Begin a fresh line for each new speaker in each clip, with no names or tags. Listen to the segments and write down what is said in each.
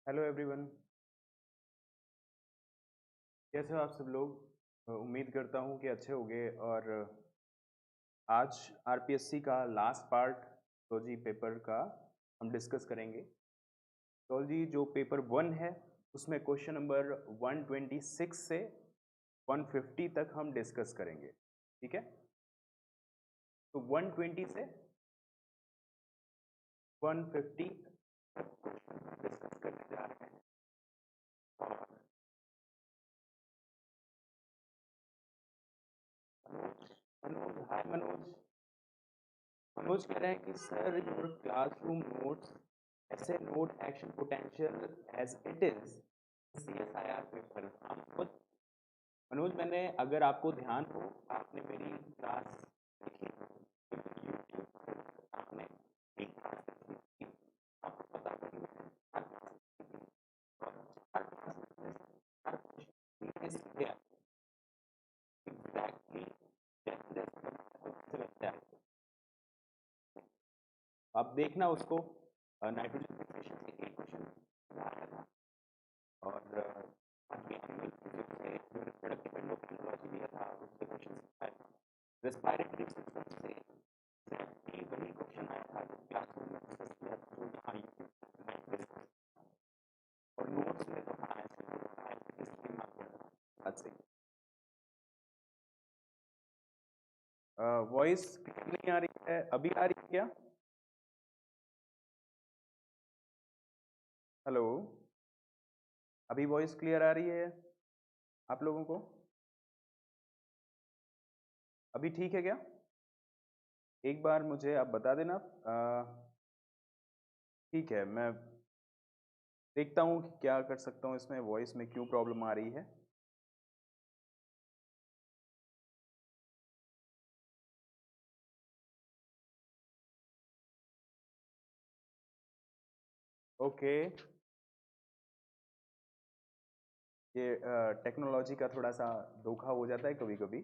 Hello everyone. कैसे हो आप सब लोग? उम्मीद करता हूँ कि अच्छे होंगे। और आज आरपीएससी का लास्ट पार्ट जोलॉजी पेपर का हम डिस्कस करेंगे। जोलॉजी जो पेपर 1 है उसमें क्वेश्चन नंबर 126 से 150 तक हम डिस्कस करेंगे। ठीक है, तो 120 से 150 डिस्कस करने जा रहे हैं। और मनोज, हाय मनोज। मनोज कह रहे हैं कि सर योर क्लासरूम नोट्स ऐसे note action potential as it is CSIR paper. Manoj, मैंने अगर आपको ध्यान हो, आपने मेरी क्लास देखी, यूट्यूब पर आपने एक क्लास देखी थी, आपको पता है कि मैंने हर क्लास देखी थी और हर क्लास में हर क्वेश्चन सीखे एग्जैक्टली जैसे जैसे बनाया वैसे वैसे आए। आप देखना उसको। नाइट्रोजन फिक्सेशन से एक क्वेश्चन आया था और अभी एनिमल फिजिक्स से जो रिप्रोडक्टिव एंडोक्राइनोलॉजी दिया था उससे क्वेश्चन आया था। रेस्पिरेटरी सिस्टम से एग्जैक्टली वही क्वेश्चन आया था जो क्लासरूम में डिस्कस किया था, जो यहाँ यूट्यूब में डिस्कस। और नोट्स में तो हाँ ऐसे हिस्ट्री मार दिया था आज से। वॉइस नहीं आ रही है? अभी आ रही है क्या? हेलो, अभी वॉइस क्लियर आ रही है आप लोगों को? अभी ठीक है क्या? एक बार मुझे आप बता देना। ठीक है, मैं देखता हूँ कि क्या कर सकता हूँ इसमें, वॉइस में क्यों प्रॉब्लम आ रही है। ओके, ये टेक्नोलॉजी का थोड़ा सा धोखा हो जाता है कभी कभी।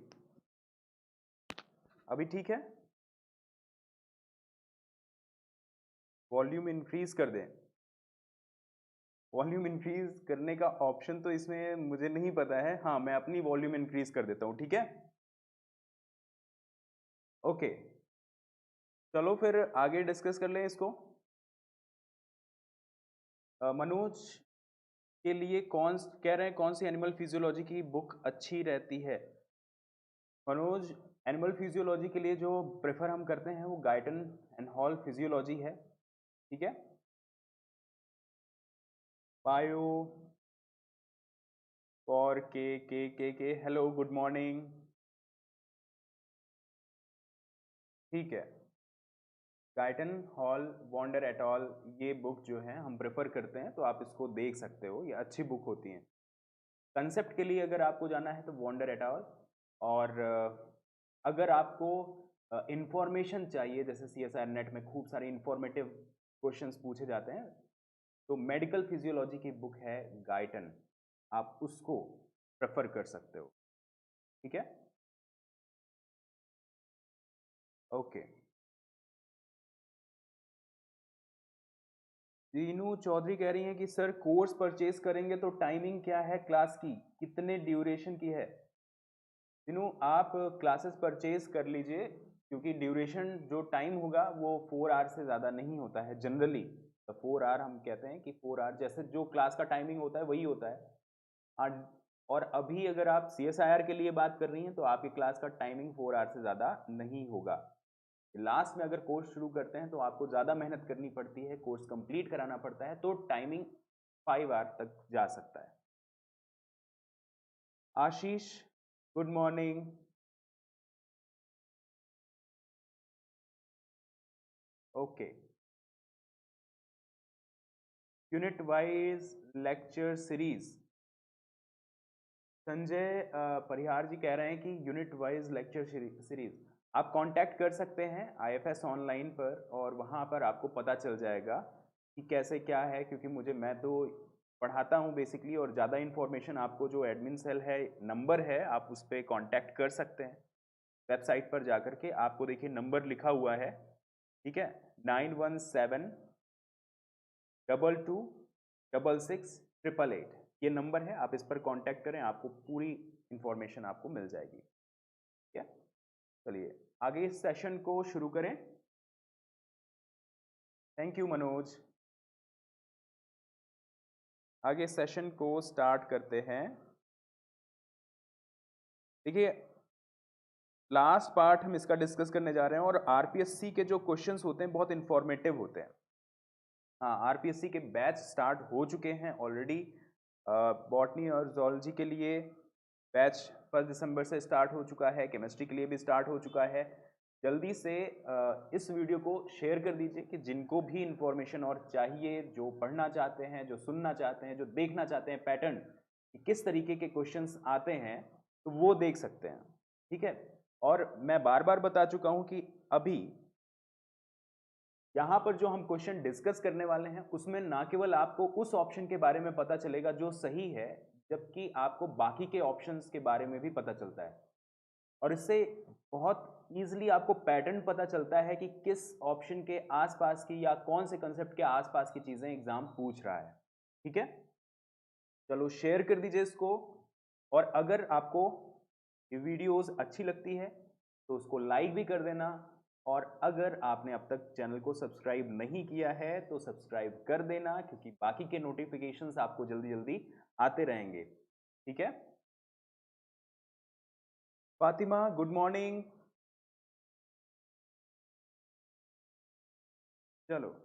अभी ठीक है? वॉल्यूम इंक्रीज कर दें? वॉल्यूम इंक्रीज करने का ऑप्शन तो इसमें मुझे नहीं पता है। हाँ, मैं अपनी वॉल्यूम इंक्रीज कर देता हूँ, ठीक है। ओके, चलो फिर आगे डिस्कस कर लें इसको। मनोज के लिए कौन कह रहे हैं कौन सी एनिमल फिजियोलॉजी की बुक अच्छी रहती है? मनोज, एनिमल फिजियोलॉजी के लिए जो प्रेफर हम करते हैं वो गाइटन एंड हॉल फिजियोलॉजी है, ठीक है। बायो फॉर के हेलो गुड मॉर्निंग। ठीक है, Guyton Hall wonder at all, ये बुक जो है हम प्रेफर करते हैं, तो आप इसको देख सकते हो, ये अच्छी बुक होती है। कंसेप्ट के लिए अगर आपको जाना है तो वॉन्डर एट ऑल। और अगर आपको इंफॉर्मेशन चाहिए, जैसे सीएसआईआर नेट में खूब सारे इंफॉर्मेटिव क्वेश्चंस पूछे जाते हैं, तो मेडिकल फिजियोलॉजी की बुक है गाइटन, आप उसको प्रेफर कर सकते हो, ठीक है। ओके, रीनू चौधरी कह रही हैं कि सर कोर्स परचेज करेंगे तो टाइमिंग क्या है क्लास की, कितने ड्यूरेशन की है? रीनू, आप क्लासेस परचेज कर लीजिए, क्योंकि ड्यूरेशन जो टाइम होगा वो 4 आवर से ज़्यादा नहीं होता है जनरली। तो 4 आवर हम कहते हैं कि 4 आवर जैसे जो क्लास का टाइमिंग होता है वही होता है। और अभी अगर आप CSIR के लिए बात कर रही हैं तो आपकी क्लास का टाइमिंग 4 आवर से ज़्यादा नहीं होगा। लास्ट में अगर कोर्स शुरू करते हैं तो आपको ज़्यादा मेहनत करनी पड़ती है, कोर्स कंप्लीट कराना पड़ता है, तो टाइमिंग 5 आवर तक जा सकता है। Ashish, good morning. Okay, unit wise lecture series. Sanjay Parihar ji कह रहे हैं कि यूनिट वाइज लेक्चर सीरीज आप कांटेक्ट कर सकते हैं IFS ऑनलाइन पर, और वहाँ पर आपको पता चल जाएगा कि कैसे क्या है, क्योंकि मैं तो पढ़ाता हूँ बेसिकली, और ज़्यादा इन्फॉर्मेशन आपको जो एडमिन सेल है नंबर है आप उस पर कॉन्टैक्ट कर सकते हैं। वेबसाइट पर जाकर के आपको देखिए नंबर लिखा हुआ है, ठीक है, 917222 666888। ये नंबर है, आप इस पर कांटेक्ट करें, आपको पूरी इंफॉर्मेशन आपको मिल जाएगी। ठीक है, चलिए आगे इस सेशन को शुरू करें। Thank you Manoj. आगे सेशन को स्टार्ट करते हैं। देखिए लास्ट पार्ट हम इसका डिस्कस करने जा रहे हैं और आरपीएससी के जो क्वेश्चंस होते हैं बहुत इंफॉर्मेटिव होते हैं। हाँ, आरपीएससी के बैच स्टार्ट हो चुके हैं ऑलरेडी। बॉटनी और जूलॉजी के लिए बैच 1 दिसंबर से स्टार्ट हो चुका है, केमिस्ट्री के लिए भी स्टार्ट हो चुका है। जल्दी से इस वीडियो को शेयर कर दीजिए कि जिनको भी इंफॉर्मेशन और चाहिए, जो पढ़ना चाहते हैं, जो सुनना चाहते हैं, जो देखना चाहते हैं पैटर्न कि किस तरीके के क्वेश्चंस आते हैं, तो वो देख सकते हैं। ठीक है, और मैं बार बार बता चुका हूं कि अभी यहां पर जो हम क्वेश्चन डिस्कस करने वाले हैं उसमें ना केवल आपको उस ऑप्शन के बारे में पता चलेगा जो सही है, जबकि आपको बाकी के ऑप्शंस के बारे में भी पता चलता है और इससे बहुत इजीली आपको पैटर्न पता चलता है कि किस ऑप्शन के आसपास की या कौन से कंसेप्ट के आसपास की चीजें एग्जाम पूछ रहा है। ठीक है, चलो शेयर कर दीजिए इसको। और अगर आपको ये वीडियोस अच्छी लगती है तो उसको लाइक भी कर देना, और अगर आपने अब तक चैनल को सब्सक्राइब नहीं किया है तो सब्सक्राइब कर देना, क्योंकि बाकी के नोटिफिकेशंस आपको जल्दी जल्दी आते रहेंगे। ठीक है, फातिमा गुड मॉर्निंग। चलो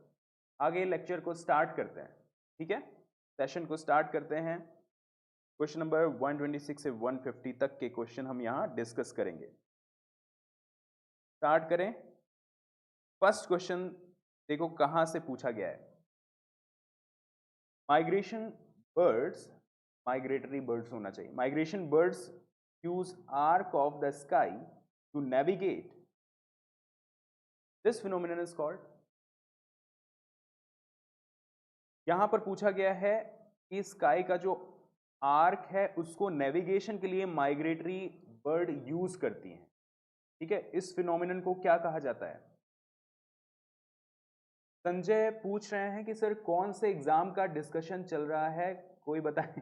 आगे लेक्चर को स्टार्ट करते हैं। ठीक है, सेशन को स्टार्ट करते हैं। क्वेश्चन नंबर 126 से 150 तक के क्वेश्चन हम यहां डिस्कस करेंगे। स्टार्ट करें। फर्स्ट क्वेश्चन देखो कहां से पूछा गया है। माइग्रेशन बर्ड्स, माइग्रेटरी बर्ड्स होना चाहिए। Migration birds use arc of the sky to navigate, this phenomenon is called. यहां पर पूछा गया है कि स्काई का जो आर्क है उसको नेविगेशन के लिए माइग्रेटरी बर्ड यूज करती हैं। ठीक है, इस फिनोमिनन को क्या कहा जाता है? संजय पूछ रहे हैं कि सर कौन से एग्जाम का डिस्कशन चल रहा है, कोई बताए।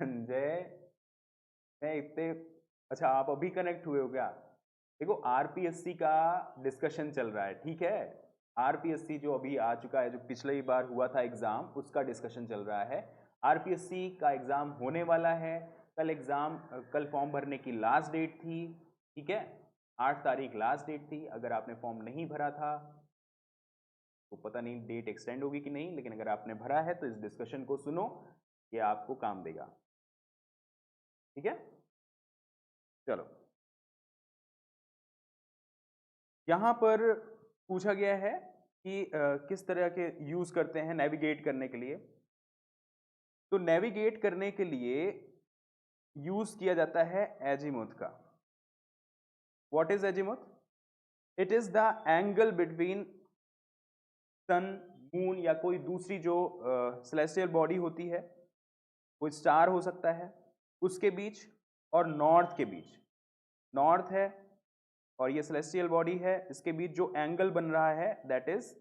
संजय मैं इतने, अच्छा आप अभी कनेक्ट हुए हो क्या? देखो आरपीएससी का डिस्कशन चल रहा है। ठीक है, आरपीएससी जो अभी आ चुका है, जो पिछली बार हुआ था एग्जाम, उसका डिस्कशन चल रहा है। आरपीएससी का एग्जाम होने वाला है। कल फॉर्म भरने की लास्ट डेट थी। ठीक है, 8 तारीख लास्ट डेट थी। अगर आपने फॉर्म नहीं भरा था तो पता नहीं डेट एक्सटेंड होगी कि नहीं, लेकिन अगर आपने भरा है तो इस डिस्कशन को सुनो, ये आपको काम देगा। ठीक है, चलो यहां पर पूछा गया है कि किस तरह के यूज करते हैं नेविगेट करने के लिए। तो नेविगेट करने के लिए यूज किया जाता है एजीमुथ का। What is azimuth? It is the angle between sun, moon या कोई दूसरी जो सेलेस्टियल बॉडी होती है, कोई स्टार हो सकता है, उसके बीच और नॉर्थ के बीच। नॉर्थ है और ये सेलेस्टियल बॉडी है, इसके बीच जो एंगल बन रहा है दैट इज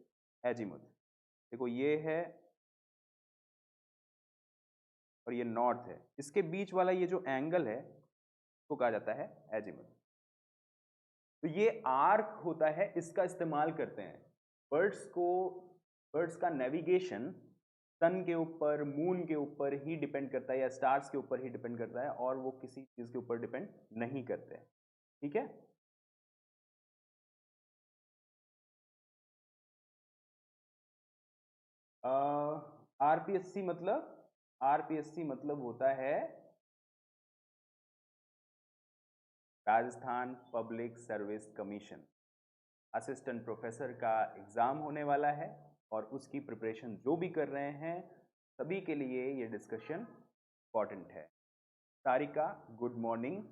एजीमुथ। देखो ये है और ये नॉर्थ है, इसके बीच वाला ये जो एंगल है उसको कहा जाता है एजीमुथ। तो ये आर्क होता है, इसका इस्तेमाल करते हैं बर्ड्स का नेविगेशन सन के ऊपर, मून के ऊपर ही डिपेंड करता है या स्टार्स के ऊपर ही डिपेंड करता है, और वो किसी चीज के ऊपर डिपेंड नहीं करते हैं। ठीक है, आरपीएससी मतलब, आरपीएससी मतलब होता है Rajasthan public service commission. Assistant professor का एग्जाम होने वाला है और उसकी प्रिपरेशन जो भी कर रहे हैं सभी के लिए ये डिस्कशन इंपॉर्टेंट है। Sarika good morning.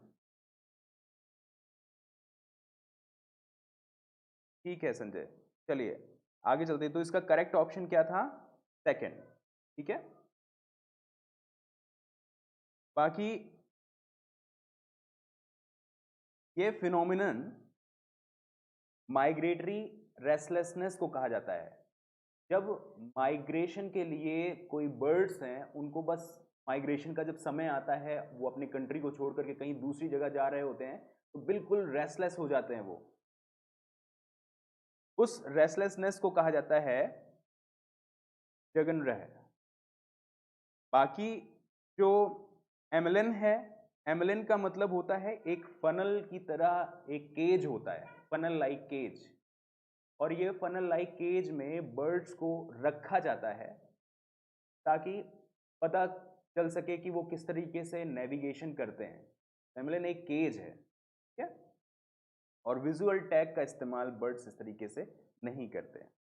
ठीक है संजय, चलिए आगे चलते। तो इसका करेक्ट ऑप्शन क्या था? सेकंड। ठीक है, बाकी ये फिनोमिनन माइग्रेटरी रेस्टलेसनेस को कहा जाता है। जब माइग्रेशन के लिए कोई बर्ड्स हैं, उनको बस माइग्रेशन का जब समय आता है, वो अपनी कंट्री को छोड़ करके कहीं दूसरी जगह जा रहे होते हैं, तो बिल्कुल रेस्टलेस हो जाते हैं वो। उस रेस्टलेसनेस को कहा जाता है जगन रह। बाकी जो एमएलएन है, एमएलएन का मतलब होता है एक फनल की तरह एक केज होता है, फनल लाइक केज। और ये फनल लाइक केज में बर्ड्स को रखा जाता है ताकि पता चल सके कि वो किस तरीके से नेविगेशन करते हैं। एमएलएन एक केज है, ठीक है। और विजुअल टैग का इस्तेमाल बर्ड्स इस तरीके से नहीं करते हैं।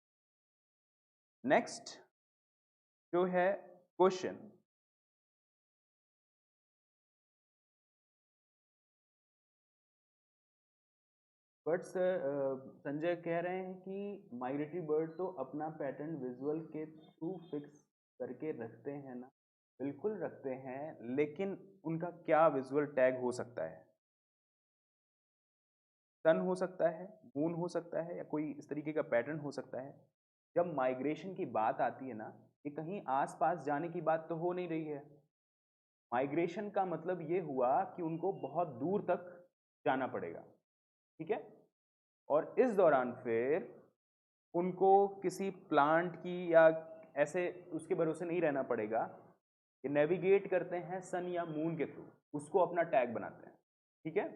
नेक्स्ट जो है क्वेश्चन, बट संजय कह रहे हैं कि माइग्रेटरी बर्ड तो अपना पैटर्न विजुअल के थ्रू फिक्स करके रखते हैं ना। बिल्कुल रखते हैं, लेकिन उनका क्या विजुअल टैग हो सकता है? सन हो सकता है, मून हो सकता है, या कोई इस तरीके का पैटर्न हो सकता है। जब माइग्रेशन की बात आती है ना, ये कहीं आसपास जाने की बात तो हो नहीं रही है। माइग्रेशन का मतलब ये हुआ कि उनको बहुत दूर तक जाना पड़ेगा, ठीक है। और इस दौरान फिर उनको किसी प्लांट की या ऐसे उसके भरोसे नहीं रहना पड़ेगा। ये नेविगेट करते हैं सन या मून के थ्रू, उसको अपना टैग बनाते हैं, ठीक है।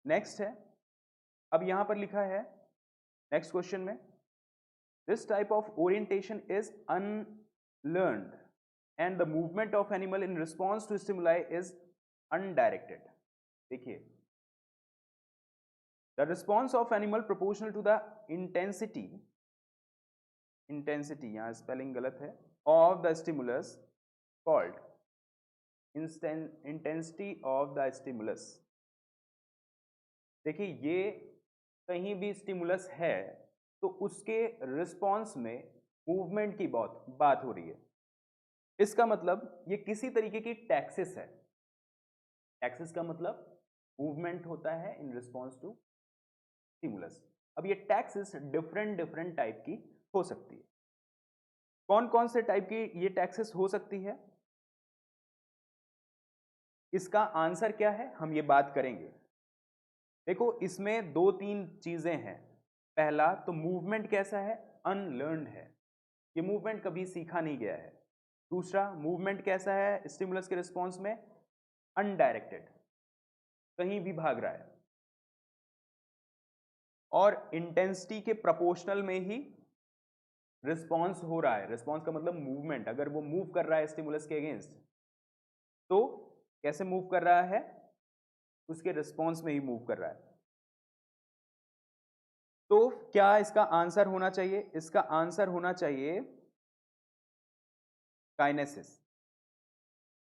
नेक्स्ट है, अब यहां पर लिखा है नेक्स्ट क्वेश्चन में, this type of orientation is unlearned and the movement of animal in response to stimuli is undirected. देखिए, the response of animal proportional to the intensity, intensity यहां स्पेलिंग गलत है, of the stimulus called intensity of the stimulus. देखिए, ये कहीं भी stimulus है तो उसके रिस्पॉन्स में मूवमेंट की बात हो रही है। इसका मतलब ये किसी तरीके की टैक्सिस है। टैक्सिस का मतलब मूवमेंट होता है इन रिस्पॉन्स टू स्टिमुलस। अब ये टैक्सिस डिफरेंट डिफरेंट टाइप की हो सकती है। कौन कौन से टाइप की ये टैक्सिस हो सकती है, इसका आंसर क्या है, हम ये बात करेंगे। देखो, इसमें दो तीन चीजें हैं। पहला तो मूवमेंट कैसा है, अनलर्न्ड है, ये मूवमेंट कभी सीखा नहीं गया है। दूसरा, मूवमेंट कैसा है स्टिमुलस के रिस्पॉन्स में, अनडायरेक्टेड, कहीं भी भाग रहा है। और इंटेंसिटी के प्रोपोर्शनल में ही रिस्पॉन्स हो रहा है। रिस्पॉन्स का मतलब मूवमेंट, अगर वो मूव कर रहा है स्टिमुलस के अगेंस्ट तो कैसे मूव कर रहा है, उसके रिस्पॉन्स में ही मूव कर रहा है। तो क्या इसका आंसर होना चाहिए, इसका आंसर होना चाहिए काइनेसिस।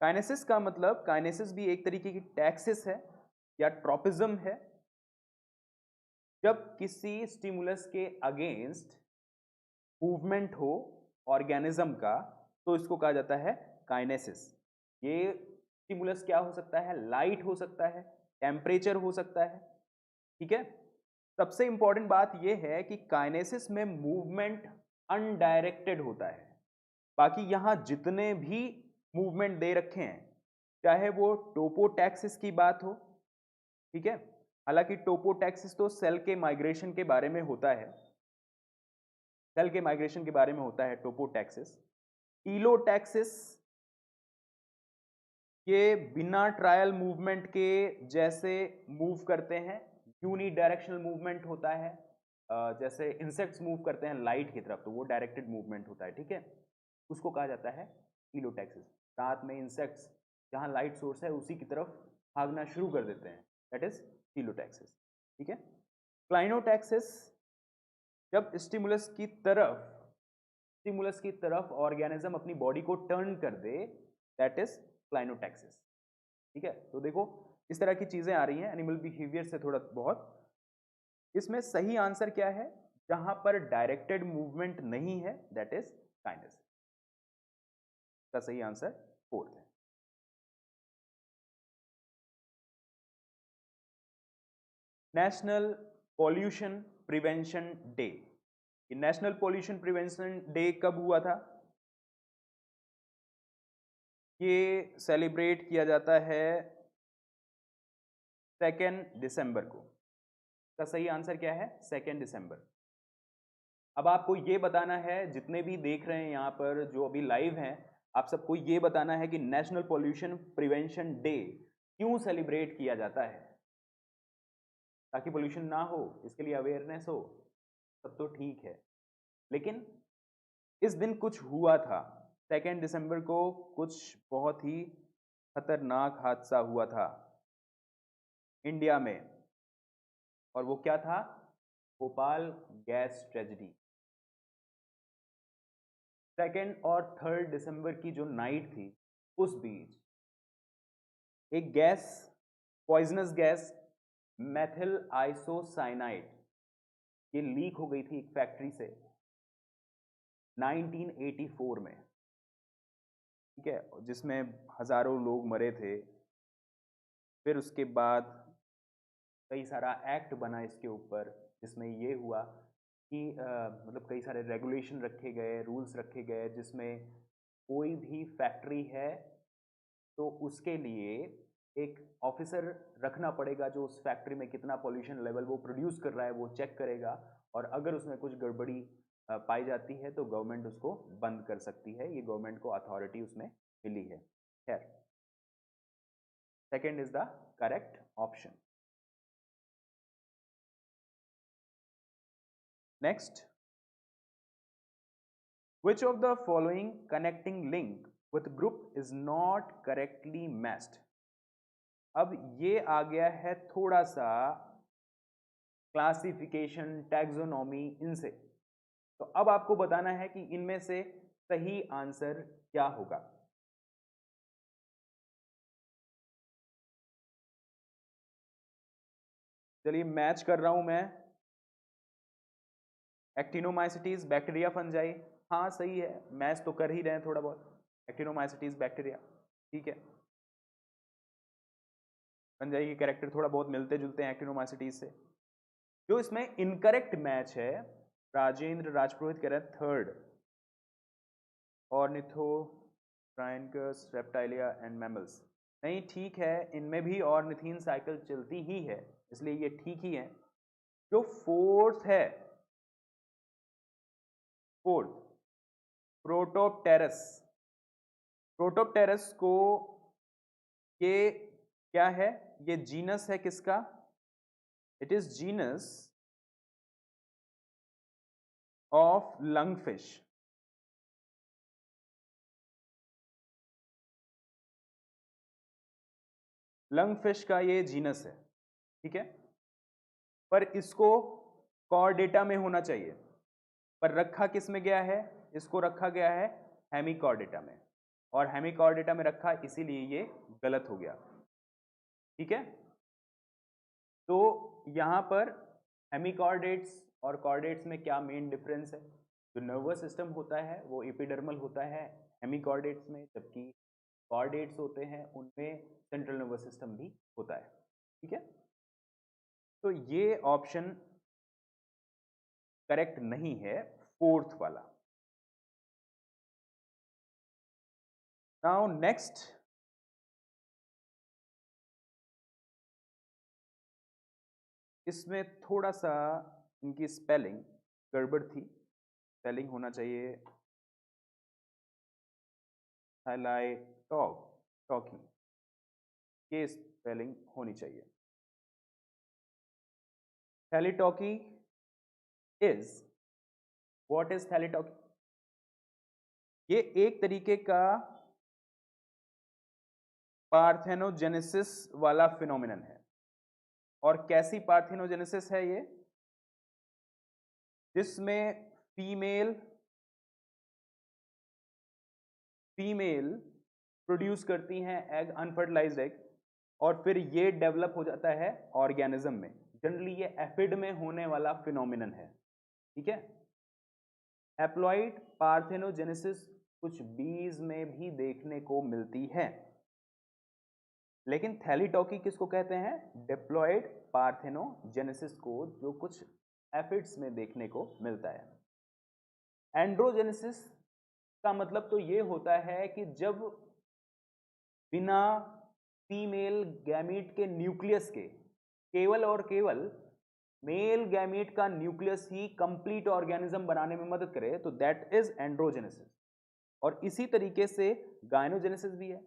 काइनेसिस का मतलब, काइनेसिस भी एक तरीके की टैक्सिस है या ट्रोपिज्म है। जब किसी स्टिमुलस के अगेंस्ट मूवमेंट हो ऑर्गेनिज्म का, तो इसको कहा जाता है काइनेसिस। ये स्टिमुलस क्या हो सकता है, लाइट हो सकता है, टेम्परेचर हो सकता है, ठीक है। सबसे इंपॉर्टेंट बात यह है कि काइनेसिस में मूवमेंट अनडायरेक्टेड होता है। बाकी यहां जितने भी मूवमेंट दे रखे हैं, चाहे वो टोपोटैक्सिस की बात हो, ठीक है। हालांकि टोपोटैक्सिस तो सेल के माइग्रेशन के बारे में होता है, सेल के माइग्रेशन के बारे में होता है टोपोटैक्सिस। ईलोटैक्सिस ये बिना ट्रायल मूवमेंट के जैसे मूव करते हैं, यूनी डायरेक्शनल मूवमेंट होता है। जैसे इंसेक्ट्स मूव करते हैं लाइट की तरफ, तो वो डायरेक्टेड मूवमेंट होता है, ठीक है। उसको कहा जाता है ईलोटैक्सिस। रात में इंसेक्ट्स जहां लाइट सोर्स है उसी की तरफ भागना शुरू कर देते हैं, दैट इज ईलोटैक्सिस, ठीक है। क्लाइनोटैक्सिस, जब स्टिमुलस की तरफ ऑर्गेनिज्म अपनी बॉडी को टर्न कर दे, दैट इज क्लाइनोटैक्सिस, ठीक है। तो देखो, इस तरह की चीजें आ रही हैं एनिमल बिहेवियर से थोड़ा बहुत। इसमें सही आंसर क्या है, जहां पर डायरेक्टेड मूवमेंट नहीं है, दैट इज काइनेसिस। का सही आंसर 4th है। National pollution prevention day. National pollution prevention day कब हुआ था? ये सेलिब्रेट किया जाता है 2 दिसंबर को। का सही आंसर क्या है? 2 दिसंबर। अब आपको ये बताना है, जितने भी देख रहे हैं यहाँ पर जो अभी लाइव हैं, आप सबको ये बताना है कि नेशनल पॉल्यूशन प्रिवेंशन डे क्यों सेलिब्रेट किया जाता है। ताकि पोल्यूशन ना हो, इसके लिए अवेयरनेस हो, सब तो ठीक है, लेकिन इस दिन कुछ हुआ था। 2 दिसंबर को कुछ बहुत ही खतरनाक हादसा हुआ था इंडिया में, और वो क्या था? Bhopal gas tragedy. 2 और 3 दिसंबर की जो नाइट थी, उस बीच एक gas, poisonous gas methyl isocyanide, ये लीक हो गई थी एक फैक्ट्री से 1984 में, ठीक है, जिसमें हजारों लोग मरे थे। फिर उसके बाद कई सारा एक्ट बना इसके ऊपर, जिसमें ये हुआ कि मतलब कई सारे रेगुलेशन रखे गए, रूल्स रखे गए, जिसमें कोई भी फैक्ट्री है तो उसके लिए एक ऑफिसर रखना पड़ेगा जो उस फैक्ट्री में कितना पॉल्यूशन लेवल वो प्रोड्यूस कर रहा है वो चेक करेगा, और अगर उसमें कुछ गड़बड़ी पाई जाती है तो गवर्नमेंट उसको बंद कर सकती है। ये गवर्नमेंट को अथॉरिटी उसमें मिली है। खैर, second is the correct option. Next, which of the following connecting link with group is not correctly matched? अब ये आ गया है थोड़ा सा क्लासिफिकेशन, टैक्सोनॉमी, इनसे। तो अब आपको बताना है कि इनमें से सही आंसर क्या होगा। चलिए मैच कर रहा हूं मैं। एक्टिनोमाइसिटीज, बैक्टीरिया, फंजाई, हाँ सही है, मैच तो कर ही रहे हैं थोड़ा बहुत। एक्टिनोमाइसिटीज बैक्टीरिया, ठीक है। फंजाई के कैरेक्टर थोड़ा बहुत मिलते जुलते हैं एक्टिनोमाइसिटीज से। जो इसमें इनकरेक्ट मैच है, राजेंद्र राजपुरोहित कह रहे हैं थर्ड, ऑर्निथोट्राइनकस, रेप्टाइलिया एंड मैमल्स। नहीं, ठीक है, इनमें भी ऑर्निथीन साइकिल चलती ही है, इसलिए ये ठीक ही है। जो फोर्थ है, फोर्थ, प्रोटोप्टेरस। प्रोटोप्टेरस को, ये क्या है? ये जीनस है किसका? It is genus of lungfish. Lungfish का ये जीनस है, ठीक है, पर इसको कॉर्डेटा में होना चाहिए, पर रखा किस में गया है? इसको रखा गया है हेमिकॉर्डेटा में, और हेमिकॉर्डेटा में रखा इसीलिए ये गलत हो गया, ठीक है। तो यहां पर हेमिकॉर्डेट्स और कॉर्डेट्स में क्या मेन डिफरेंस है? जो नर्वस सिस्टम होता है वो एपिडर्मल होता है हेमिकॉर्डेट्स में, जबकि कॉर्डेट्स होते हैं उनमें सेंट्रल नर्वस सिस्टम भी होता है, ठीक है। तो ये ऑप्शन करेक्ट नहीं है, फोर्थ वाला। नाउ नेक्स्ट, इसमें थोड़ा सा इनकी स्पेलिंग गड़बड़ थी, स्पेलिंग होना चाहिए टॉकी, ये स्पेलिंग होनी चाहिए। थैलीटॉकी इज, व्हाट इज थैलीटॉकी? ये एक तरीके का पार्थेनोजेनेसिस वाला फिनोमिनन है। और कैसी पार्थेनोजेनेसिस है ये? जिसमें फीमेल प्रोड्यूस करती हैं एग, अनफर्टिलाइज्ड एग, और फिर ये डेवलप हो जाता है ऑर्गेनिज्म में। जनरली ये एफिड में होने वाला फिनोमिनन है, ठीक है। हैप्लॉइड पार्थेनोजेनेसिस कुछ बीज में भी देखने को मिलती है। लेकिन थैलीटॉकी किसको कहते हैं? डिप्लॉयड पार्थेनोजेनेसिस को, जो कुछ एफिड्स में देखने को मिलता है। एंड्रोजेनेसिस का मतलब तो ये होता है कि जब बिना फीमेल गैमीट के न्यूक्लियस के केवल और केवल मेल गैमीट का न्यूक्लियस ही कंप्लीट ऑर्गेनिज्म बनाने में मदद करे, तो दैट इज एंड्रोजेनेसिस। और इसी तरीके से गायनोजेनेसिस भी है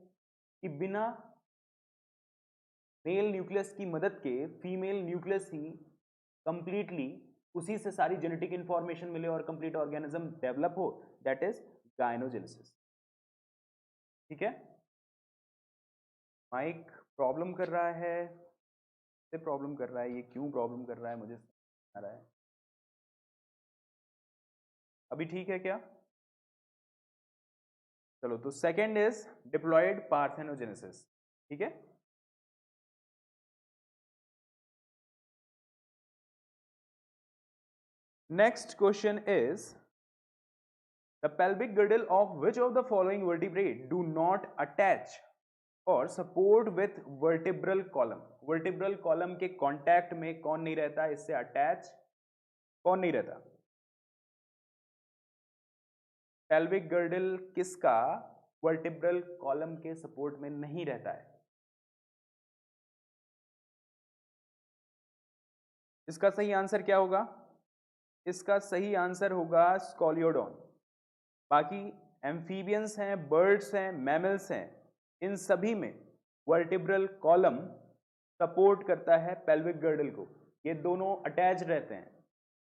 कि बिना मेल न्यूक्लियस की मदद के फीमेल न्यूक्लियस ही कंप्लीटली उसी से सारी जेनेटिक इंफॉर्मेशन मिले और कंप्लीट ऑर्गेनिज्म डेवलप हो, दैट इज गायनोजेनेसिस। ठीक है, माइक प्रॉब्लम कर रहा है, प्रॉब्लम कर रहा है, ये क्यों प्रॉब्लम कर रहा है मुझे समझ आ रहा है। अभी ठीक है क्या? चलो, तो सेकंड इज डिप्लॉयड पार्थेनोजेनेसिस। ठीक है, next question is the pelvic girdle of which of the following vertebrae do not attach और support with vertebral column. Vertebral column के कांटेक्ट में कौन नहीं रहता, इससे अटैच कौन नहीं रहता? पेल्विक गर्डल किसका वर्टिब्रल कॉलम के सपोर्ट में नहीं रहता है? इसका सही आंसर क्या होगा? इसका सही आंसर होगा स्कॉलियोडॉन। बाकी एम्फीबियंस हैं, बर्ड्स हैं, मैमल्स हैं, इन सभी में वर्टिब्रल कॉलम सपोर्ट करता है पेल्विक गर्डल को, ये दोनों अटैच रहते हैं।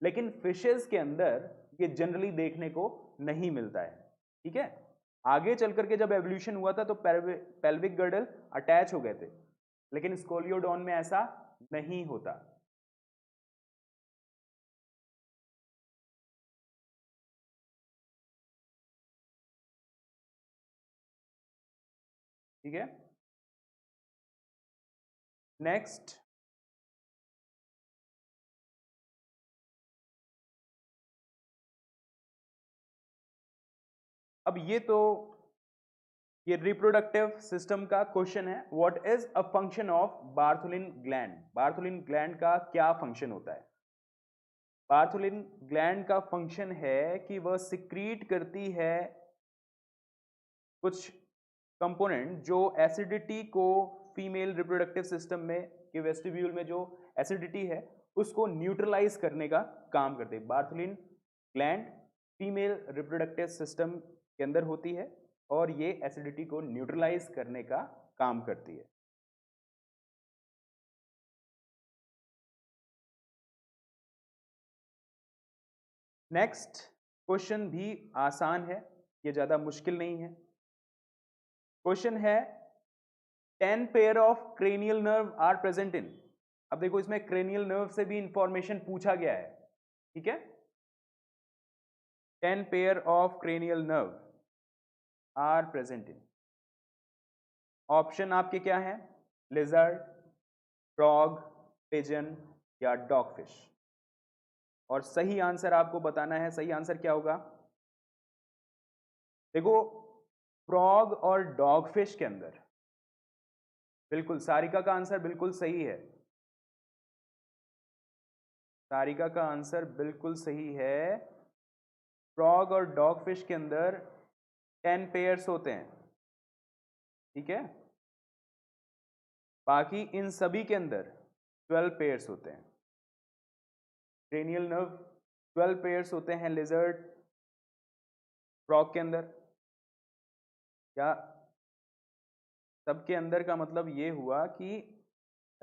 लेकिन फिशेस के अंदर ये जनरली देखने को नहीं मिलता है। ठीक है, आगे चल करके जब एवोल्यूशन हुआ था तो पेल्विक गर्डल अटैच हो गए थे, लेकिन स्कोलियोडॉन में ऐसा नहीं होता। ठीक है, नेक्स्ट अब ये रिप्रोडक्टिव सिस्टम का क्वेश्चन है। What is a function of Bartholin gland? Bartholin gland का क्या फंक्शन होता है? बार्थोलिन ग्लैंड का फंक्शन है कि वह सिक्रीट करती है कुछ कंपोनेंट जो एसिडिटी को फीमेल रिप्रोडक्टिव सिस्टम में के वेस्टिब्यूल में जो एसिडिटी है उसको न्यूट्रलाइज करने का काम करते हैं। Bartholin gland female reproductive system के अंदर होती है और ये एसिडिटी को न्यूट्रलाइज करने का काम करती है। नेक्स्ट क्वेश्चन भी आसान है, ये ज्यादा मुश्किल नहीं है। क्वेश्चन है 10 pair of cranial nerve are present in. अब देखो, इसमें क्रेनियल नर्व से भी इंफॉर्मेशन पूछा गया है। ठीक है, 10 pair of cranial nerve are present in। Option आपके क्या है? लिजर्ड, फ्रॉग, पिजन या डॉगफिश। और सही आंसर आपको बताना है। सही आंसर क्या होगा? देखो, फ्रॉग और डॉगफिश के अंदर बिल्कुल सारिका का आंसर बिल्कुल सही है। सारिका का आंसर बिल्कुल सही है। फ्रॉग और डॉगफिश के अंदर 10 पेयर्स होते हैं। ठीक है, बाकी इन सभी के अंदर 12 पेयर्स होते हैं। क्रेनियल नर्व 12 पेयर्स होते हैं लिजर्ड फ्रॉग के अंदर। या सबके अंदर का मतलब ये हुआ कि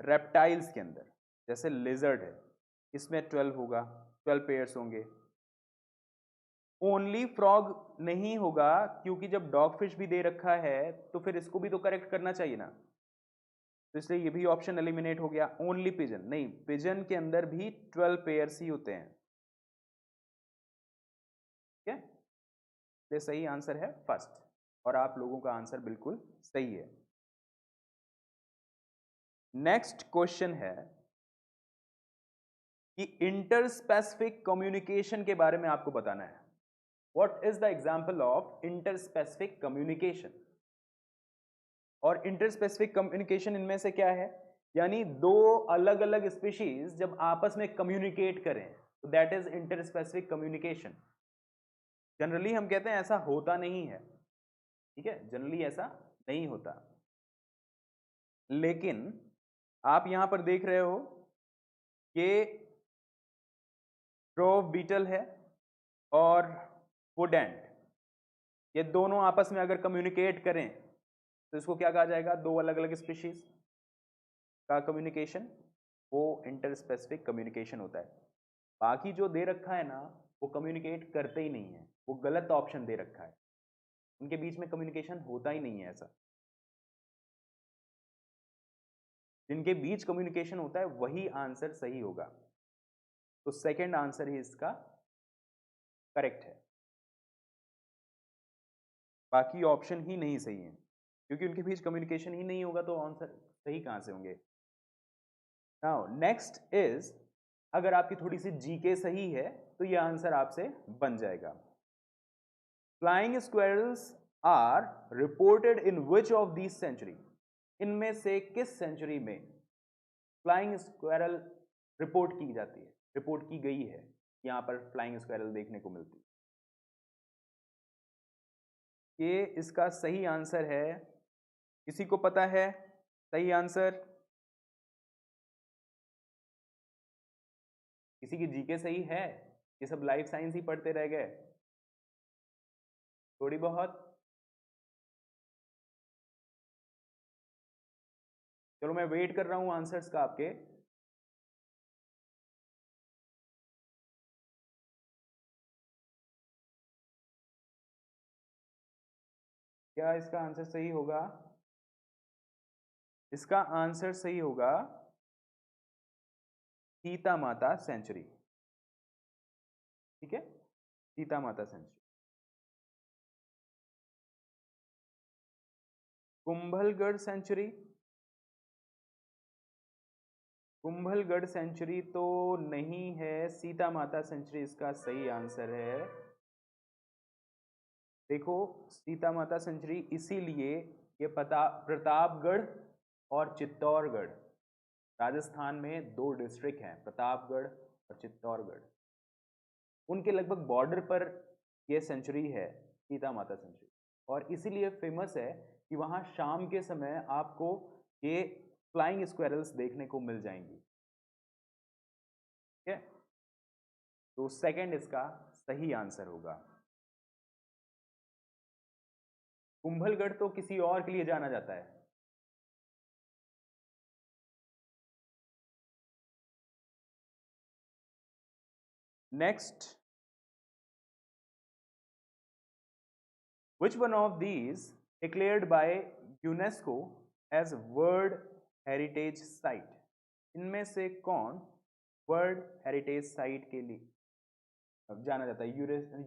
रेप्टाइल्स के अंदर, जैसे लिजर्ड है इसमें 12 होगा, 12 पेयर्स होंगे। ओनली फ्रॉग नहीं होगा क्योंकि जब डॉगफिश भी दे रखा है तो फिर इसको भी तो करेक्ट करना चाहिए ना, तो इसलिए ये भी ऑप्शन एलिमिनेट हो गया। ओनली पिजन नहीं, पिजन के अंदर भी 12 पेयर्स ही होते हैं। ठीक है, ये सही आंसर है फर्स्ट, और आप लोगों का आंसर बिल्कुल सही है। नेक्स्ट क्वेश्चन है कि इंटरस्पेसिफिक कम्युनिकेशन के बारे में आपको बताना है। What is the example of interspecific communication? और इंटरस्पेसिफिक कम्युनिकेशन इनमें से क्या है, यानी दो अलग अलग स्पीशीज जब आपस में कम्युनिकेट करें तो that is interspecific communication. Generally हम कहते हैं ऐसा होता नहीं है, ठीक है, जनरली ऐसा नहीं होता। लेकिन आप यहां पर देख रहे हो कि ट्रोव बीटल है और वुडेंट, ये दोनों आपस में अगर कम्युनिकेट करें तो इसको क्या कहा जाएगा, दो अलग अलग स्पीशीज का कम्युनिकेशन, वो इंटरस्पेसिफिक कम्युनिकेशन होता है। बाकी जो दे रखा है ना वो कम्युनिकेट करते ही नहीं है, वो गलत ऑप्शन दे रखा है, उनके बीच में कम्युनिकेशन होता ही नहीं है। ऐसा जिनके बीच कम्युनिकेशन होता है वही आंसर सही होगा, तो सेकंड आंसर ही इसका करेक्ट है, बाकी ऑप्शन ही नहीं सही है, क्योंकि उनके बीच कम्युनिकेशन ही नहीं होगा तो आंसर सही कहां से होंगे। नाउ नेक्स्ट इज, अगर आपकी थोड़ी सी जीके सही है तो ये आंसर आपसे बन जाएगा। Flying squirrels are reported in which of these sanctuary, इनमें से किस सेंचुरी में फ्लाइंग स्क्वेरल रिपोर्ट की जाती है, रिपोर्ट की गई है, यहां पर फ्लाइंग स्क्वेरल देखने को मिलती है। ये इसका सही आंसर है, किसी को पता है सही आंसर? किसी की जीके सही है? ये सब लाइफ साइंस ही पढ़ते रह गए थोड़ी बहुत? चलो मैं वेट कर रहा हूं आंसर्स का आपके। क्या इसका आंसर सही होगा? इसका आंसर सही होगा सीता माता सेंचुरी, ठीक है, Sita Mata sanctuary. Kumbhalgarh sanctuary, Kumbhalgarh sanctuary तो नहीं है, सीता माता सेंचुरी इसका सही आंसर है। देखो सीता माता सेंचुरी इसीलिए, ये प्रतापगढ़ और चित्तौड़गढ़, राजस्थान में दो डिस्ट्रिक्ट हैं, प्रतापगढ़ और चित्तौड़गढ़, उनके लगभग बॉर्डर पर ये सेंचुरी है, सीता माता सेंचुरी, और इसीलिए फेमस है कि वहाँ शाम के समय आपको ये फ्लाइंग स्क्वेरल्स देखने को मिल जाएंगी, ठीक है, तो सेकंड इसका सही आंसर होगा। कुंभलगढ़ तो किसी और के लिए जाना जाता है। Next, which one of these declared by UNESCO as World Heritage Site, इनमें से कौन वर्ल्ड हेरिटेज साइट के लिए जाना जाता है,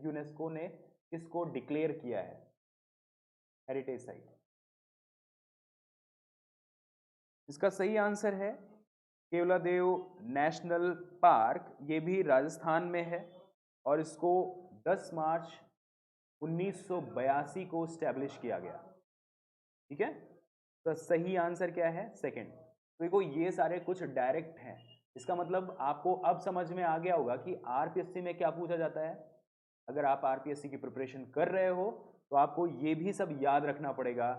यूनेस्को ने किसको डिक्लेयर किया है हेरिटेज साइट? इसका सही आंसर है केवलादेव नेशनल पार्क, ये भी राजस्थान में है और इसको 10 मार्च 1982 को स्टैब्लिश किया गया, ठीक है, तो सही आंसर क्या है, सेकंड। तो देखो ये सारे कुछ डायरेक्ट हैं, इसका मतलब आपको अब समझ में आ गया होगा कि आरपीएससी में क्या पूछा जाता है। अगर आप आरपीएससी की प्रिपरेशन कर रहे हो तो आपको ये भी सब याद रखना पड़ेगा,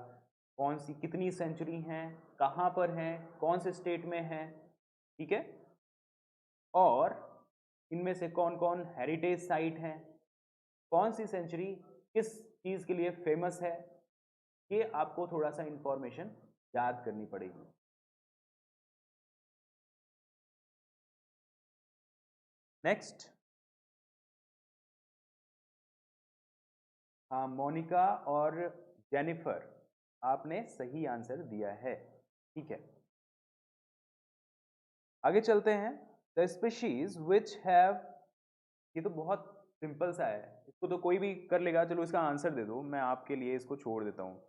कौन सी कितनी सेंचुरी हैं, कहाँ पर हैं, कौन से स्टेट में हैं, ठीक है, और इनमें से कौन कौन हेरिटेज साइट हैं, कौन सी सेंचुरी किस चीज़ के लिए फेमस है, ये आपको थोड़ा सा इंफॉर्मेशन याद करनी पड़ेगी। नेक्स्ट, हाँ मोनिका और जेनिफर, आपने सही आंसर दिया है, ठीक है, आगे चलते हैं। द स्पीशीज विच हैव, ये तो बहुत सिंपल सा है, इसको तो कोई भी कर लेगा, चलो इसका आंसर दे दो, मैं आपके लिए इसको छोड़ देता हूँ।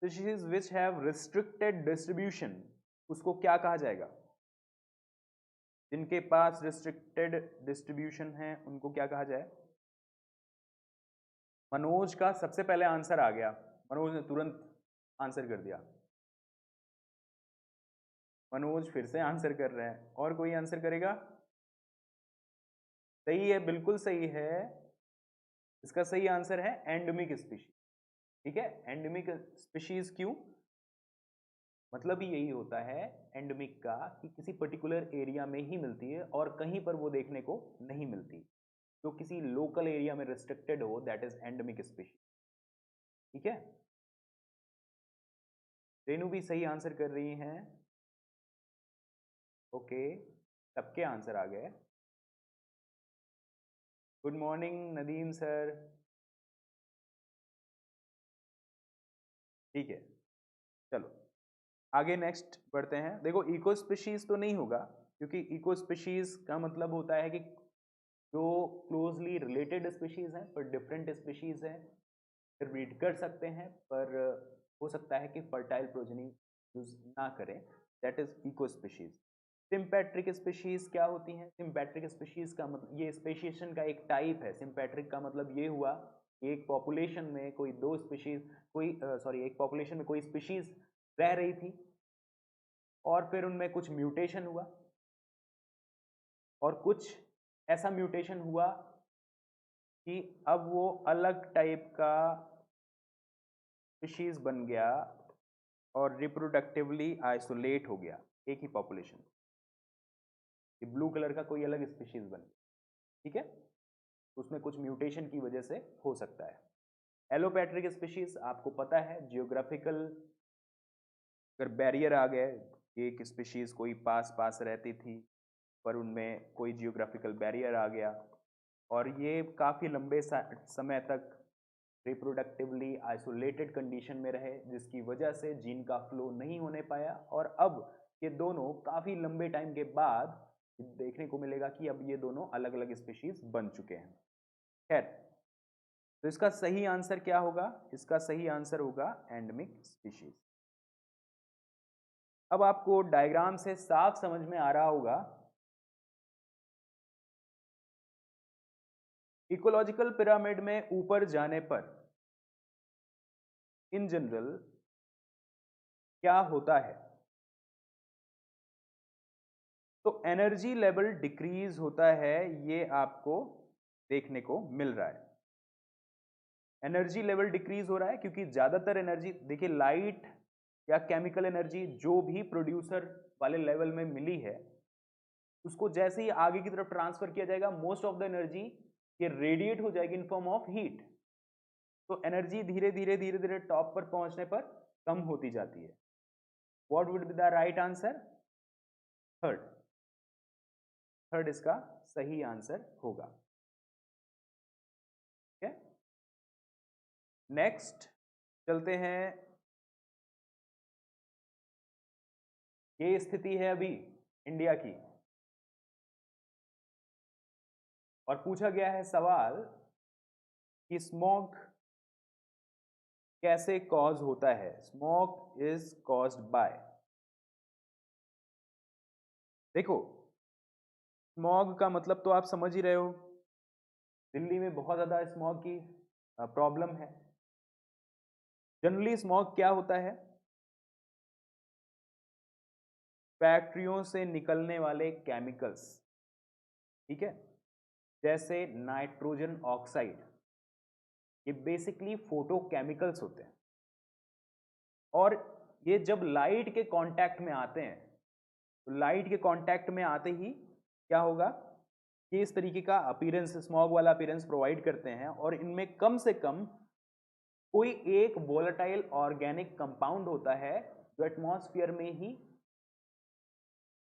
Species which have restricted distribution, उसको क्या कहा जाएगा? जिनके पास रिस्ट्रिक्टेड डिस्ट्रीब्यूशन है उनको क्या कहा जाए? मनोज का सबसे पहले आंसर आ गया, मनोज ने तुरंत आंसर कर दिया। मनोज फिर से आंसर कर रहे हैं, और कोई आंसर करेगा? सही है, बिल्कुल सही है। इसका सही आंसर है एंडेमिक स्पीशीज। ठीक है, एंडेमिक स्पीशीज क्यों? मतलब ही यही होता है एंडेमिक का कि किसी पर्टिकुलर एरिया में ही मिलती है और कहीं पर वो देखने को नहीं मिलती। जो किसी लोकल एरिया में रिस्ट्रिक्टेड हो, दैट इज एंडेमिक स्पीशीज। ठीक है, रेनू भी सही आंसर कर रही हैं। ओके, सबके आंसर आ गए। Good morning Nadeem sir. ठीक है, चलो आगे नेक्स्ट बढ़ते हैं। देखो, इको स्पीशीज तो नहीं होगा, क्योंकि इको स्पीशीज का मतलब होता है कि जो क्लोजली रिलेटेड स्पीशीज हैं पर डिफरेंट स्पीशीज हैं, फिर ब्रीड कर सकते हैं, पर हो सकता है कि फर्टाइल प्रोजेनी यूज ना करें, that is eco species. Sympatric species क्या होती हैं? सिम्पैट्रिक स्पीशीज का मतलब, ये स्पेशिएशन का एक टाइप है। सिम्पैट्रिक का मतलब ये हुआ कि एक पॉपुलेशन में कोई दो स्पीशीज, एक पॉपुलेशन में कोई स्पीशीज रह रही थी और फिर उनमें कुछ म्यूटेशन हुआ, और कुछ ऐसा म्यूटेशन हुआ कि अब वो अलग टाइप का स्पीशीज बन गया और रिप्रोडक्टिवली आइसोलेट हो गया एक ही पॉपुलेशन। ये ब्लू कलर का कोई अलग स्पीशीज बन गया। ठीक है, उसमें कुछ म्यूटेशन की वजह से हो सकता है। एलोपैट्रिक स्पीशीज आपको पता है, जियोग्राफिकल अगर बैरियर आ गए, एक स्पीशीज कोई पास पास रहती थी पर उनमें कोई जियोग्राफिकल बैरियर आ गया और ये काफ़ी लंबे समय तक रिप्रोडक्टिवली आइसोलेटेड कंडीशन में रहे, जिसकी वजह से जीन का फ्लो नहीं होने पाया, और अब ये दोनों काफ़ी लंबे टाइम के बाद देखने को मिलेगा कि अब ये दोनों अलग अलग स्पीशीज बन चुके हैं। खैर, तो इसका सही आंसर क्या होगा? इसका सही आंसर होगा एंडेमिक स्पीशीज। अब आपको डायग्राम से साफ समझ में आ रहा होगा, इकोलॉजिकल पिरामिड में ऊपर जाने पर इन जनरल क्या होता है? तो एनर्जी लेवल डिक्रीज होता है, ये आपको देखने को मिल रहा है। एनर्जी लेवल डिक्रीज हो रहा है क्योंकि ज्यादातर एनर्जी, देखिए, लाइट या केमिकल एनर्जी जो भी प्रोड्यूसर वाले लेवल में मिली है, उसको जैसे ही आगे की तरफ ट्रांसफर किया जाएगा, मोस्ट ऑफ द एनर्जी ये रेडिएट हो जाएगी इन फॉर्म ऑफ हीट। तो एनर्जी धीरे धीरे धीरे धीरे टॉप पर पहुंचने पर कम होती जाती है। What would be the right answer? Third. Third इसका सही आंसर होगा। ठीक है, नेक्स्ट चलते हैं। ये स्थिति है अभी इंडिया की, और पूछा गया है सवाल कि स्मॉग कैसे कॉज होता है? Smog is caused by. देखो, स्मॉग का मतलब तो आप समझ ही रहे हो, दिल्ली में बहुत ज्यादा स्मॉग की प्रॉब्लम है। जनरली स्मॉग क्या होता है? फैक्ट्रियों से निकलने वाले केमिकल्स, ठीक है, जैसे नाइट्रोजन ऑक्साइड, ये बेसिकली फोटोकेमिकल्स होते हैं, और ये जब लाइट के कांटेक्ट में आते हैं, तो लाइट के कांटेक्ट में आते ही क्या होगा कि इस तरीके का अपीयरेंस, स्मॉग वाला अपीयरेंस प्रोवाइड करते हैं, और इनमें कम से कम कोई एक वोलेटाइल ऑर्गेनिक कंपाउंड होता है जो एटमॉस्फेयर में ही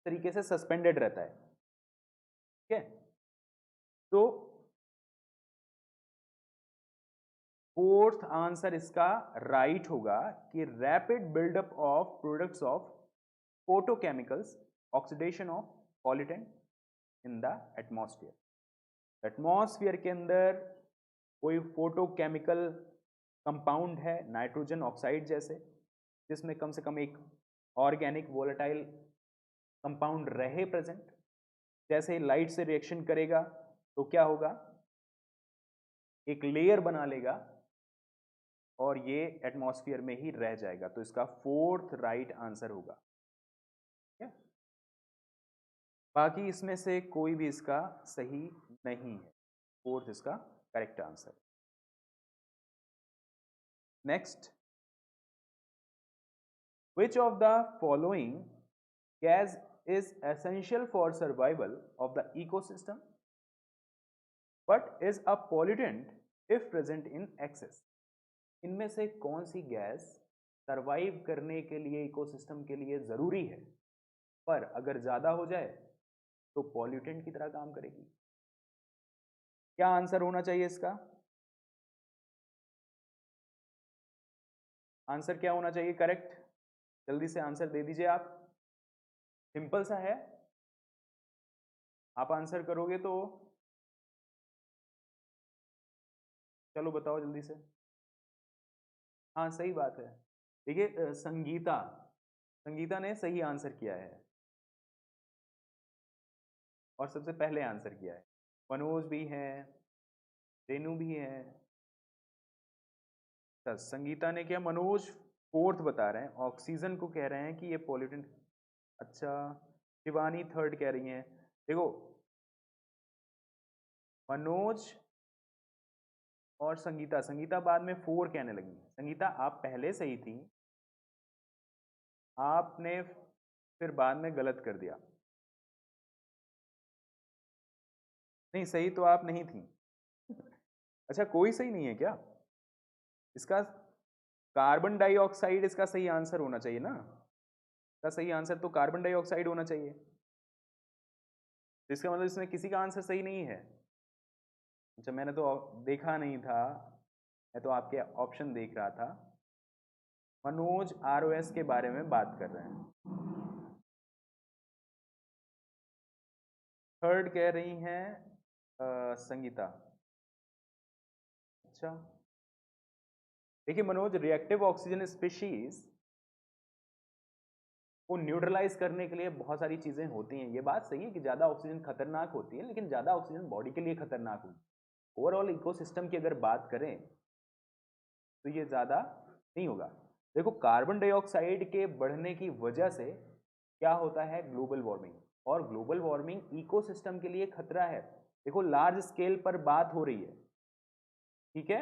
तरीके से सस्पेंडेड रहता है। ठीक है, तो फोर्थ आंसर इसका राइट होगा कि rapid buildup of products of photochemicals, oxidation of pollutant in the atmosphere. Atmosphere के अंदर कोई फोटोकेमिकल कंपाउंड है, नाइट्रोजन ऑक्साइड जैसे, जिसमें कम से कम एक ऑर्गेनिक वोलेटाइल कंपाउंड रहे प्रेजेंट। जैसे लाइट से रिएक्शन करेगा तो क्या होगा, एक लेयर बना लेगा, और ये एटमॉस्फेयर में ही रह जाएगा, तो इसका फोर्थ राइट आंसर होगा। बाकी इसमें से कोई भी इसका सही नहीं है, फोर्थ इसका correct answer. Next, which of the following gas is essential for survival of the ecosystem but is a pollutant if present in excess? इनमें से कौन सी गैस सरवाइव करने के लिए, इकोसिस्टम के लिए जरूरी है, पर अगर ज्यादा हो जाए तो पॉल्यूटेंट की तरह काम करेगी? क्या आंसर होना चाहिए इसका? आंसर क्या होना चाहिए करेक्ट? जल्दी से आंसर दे दीजिए आप। सिंपल सा है, आप आंसर करोगे तो चलो बताओ जल्दी से। हाँ सही बात है। देखिए संगीता, संगीता ने सही आंसर किया है और सबसे पहले आंसर किया है। मनोज भी हैं, रेनू भी हैं। संगीता ने किया, मनोज फोर्थ बता रहे हैं, ऑक्सीजन को कह रहे हैं कि ये पॉल्यूटेंट। अच्छा, शिवानी थर्ड कह रही हैं। देखो मनोज और संगीता, संगीता बाद में फोर कहने लगी। संगीता आप पहले सही थी, आपने फिर बाद में गलत कर दिया। नहीं सही तो आप नहीं थी। अच्छा कोई सही नहीं है क्या इसका? कार्बन डाइऑक्साइड इसका सही आंसर होना चाहिए ना। इसका सही आंसर तो कार्बन डाइऑक्साइड होना चाहिए। तो इसका मतलब इसमें किसी का आंसर सही नहीं है। अच्छा मैंने तो देखा नहीं था, मैं तो आपके ऑप्शन देख रहा था। मनोज आरओएस के बारे में बात कर रहे हैं। थर्ड कह रही हैं संगीता। अच्छा देखिए मनोज, रिएक्टिव ऑक्सीजन स्पीशीज को न्यूट्रलाइज करने के लिए बहुत सारी चीजें होती हैं। ये बात सही है कि ज्यादा ऑक्सीजन खतरनाक होती है, लेकिन ज्यादा ऑक्सीजन बॉडी के लिए खतरनाक होती है। ओवरऑल इकोसिस्टम की अगर बात करें तो ये ज्यादा नहीं होगा। देखो कार्बन डाइऑक्साइड के बढ़ने की वजह से क्या होता है, ग्लोबल वार्मिंग, और ग्लोबल वार्मिंग इकोसिस्टम के लिए खतरा है। देखो लार्ज स्केल पर बात हो रही है, ठीक है।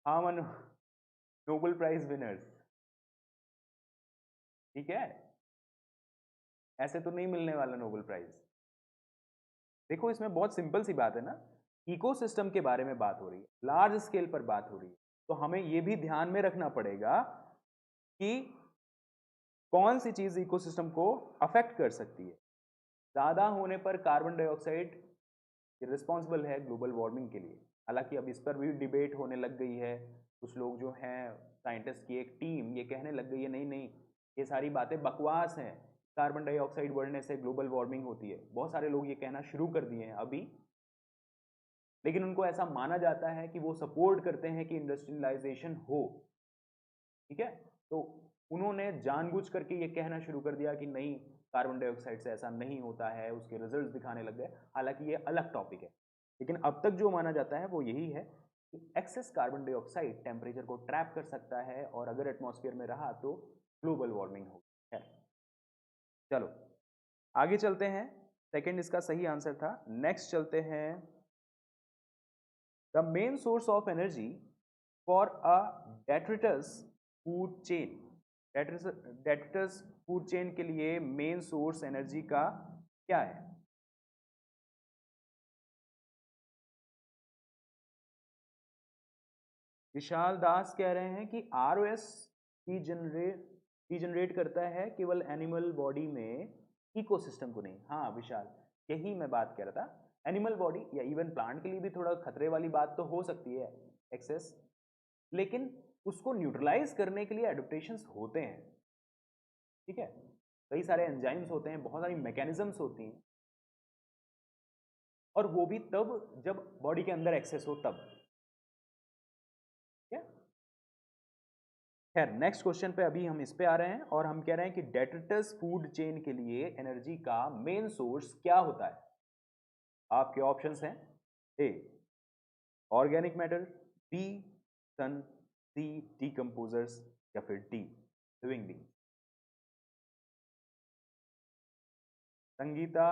हाँ मनु, नोबेल प्राइज विनर्स, ठीक है, ऐसे तो नहीं मिलने वाला नोबेल प्राइज। देखो इसमें बहुत सिंपल सी बात है ना, इकोसिस्टम के बारे में बात हो रही है, लार्ज स्केल पर बात हो रही है, तो हमें यह भी ध्यान में रखना पड़ेगा कि कौन सी चीज इकोसिस्टम को अफेक्ट कर सकती है। ज्यादा होने पर कार्बन डाइऑक्साइड रिस्पॉन्सिबल है ग्लोबल वार्मिंग के लिए। हालांकि अब इस पर भी डिबेट होने लग गई है, कुछ लोग जो हैं साइंटिस्ट की एक टीम ये कहने लग गई है नहीं नहीं ये सारी बातें बकवास हैं, कार्बन डाइऑक्साइड बढ़ने से ग्लोबल वार्मिंग होती है। बहुत सारे लोग ये कहना शुरू कर दिए हैं अभी, लेकिन उनको ऐसा माना जाता है कि वो सपोर्ट करते हैं कि इंडस्ट्रियलाइजेशन हो, ठीक है। तो उन्होंने जानबूझ करके ये कहना शुरू कर दिया कि नहीं कार्बन डाइऑक्साइड से ऐसा नहीं होता है, उसके रिजल्ट्स दिखाने लग गए। हालांकि ये अलग टॉपिक है, लेकिन अब तक जो माना जाता है वो यही है कि एक्सेस कार्बन डाइऑक्साइड टेम्परेचर को ट्रैप कर सकता है और अगर एटमॉस्फेयर में रहा तो ग्लोबल वार्मिंग होगी। है चलो आगे चलते हैं, सेकंड इसका सही आंसर था। नेक्स्ट चलते हैं, the main source of energy for a detritus food chain. Detritus food chain के लिए मेन सोर्स एनर्जी का क्या है? विशाल दास कह रहे हैं कि आरओएस जनरेट करता है केवल एनिमल बॉडी में, इकोसिस्टम को नहीं। हाँ विशाल, यही मैं बात कह रहा था। एनिमल बॉडी या इवन प्लांट के लिए भी थोड़ा खतरे वाली बात तो हो सकती है एक्सेस, लेकिन उसको न्यूट्रलाइज करने के लिए एडप्टेशंस होते हैं, ठीक है। कई सारे एंजाइम्स होते हैं, बहुत सारी मैकेनिज्म्स होती हैं, और वो भी तब जब बॉडी के अंदर एक्सेस हो तब। खैर नेक्स्ट क्वेश्चन पे अभी हम इस पे आ रहे हैं और हम कह रहे हैं कि डेट्रिटस फूड चेन के लिए एनर्जी का मेन सोर्स क्या होता है? आपके ऑप्शंस हैं, ए ऑर्गेनिक मैटर, बी सन, सी डीकम्पोजर्स, या फिर डी लिविंग बींग। संगीता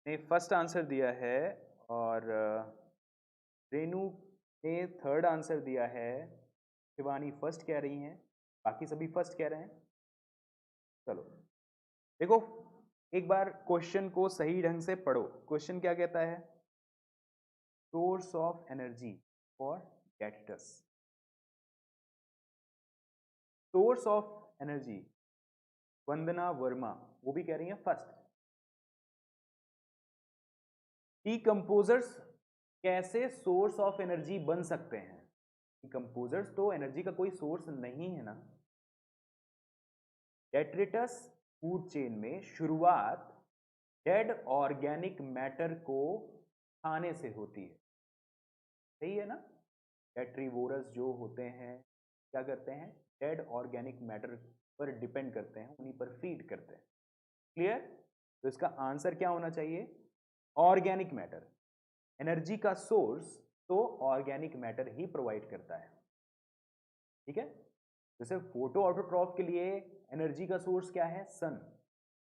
ने फर्स्ट आंसर दिया है और रेनू ने थर्ड आंसर दिया है। शिवानी फर्स्ट कह रही हैं, बाकी सभी फर्स्ट कह रहे हैं। चलो देखो, एक बार क्वेश्चन को सही ढंग से पढ़ो। क्वेश्चन क्या कहता है? Source of energy for gaseous. Source of energy, Vandana Verma वो भी कह रही हैं फर्स्ट। डीकम्पोजर्स कैसे सोर्स ऑफ एनर्जी बन सकते हैं? डीकम्पोजर्स तो एनर्जी का कोई सोर्स नहीं है ना। डेट्रिटस फूड चेन में शुरुआत डेड ऑर्गेनिक मैटर को खाने से होती है, सही है ना। डेट्रीवोरस जो होते हैं क्या करते हैं? डेड ऑर्गेनिक मैटर पर डिपेंड करते हैं, उन्हीं पर फीड करते हैं। क्लियर? तो इसका आंसर क्या होना चाहिए? Organic matter. एनर्जी का सोर्स तो ऑर्गेनिक मैटर ही प्रोवाइड करता है, ठीक है। जैसे फोटो ऑटोट्रॉफ के लिए एनर्जी का सोर्स क्या है? सन,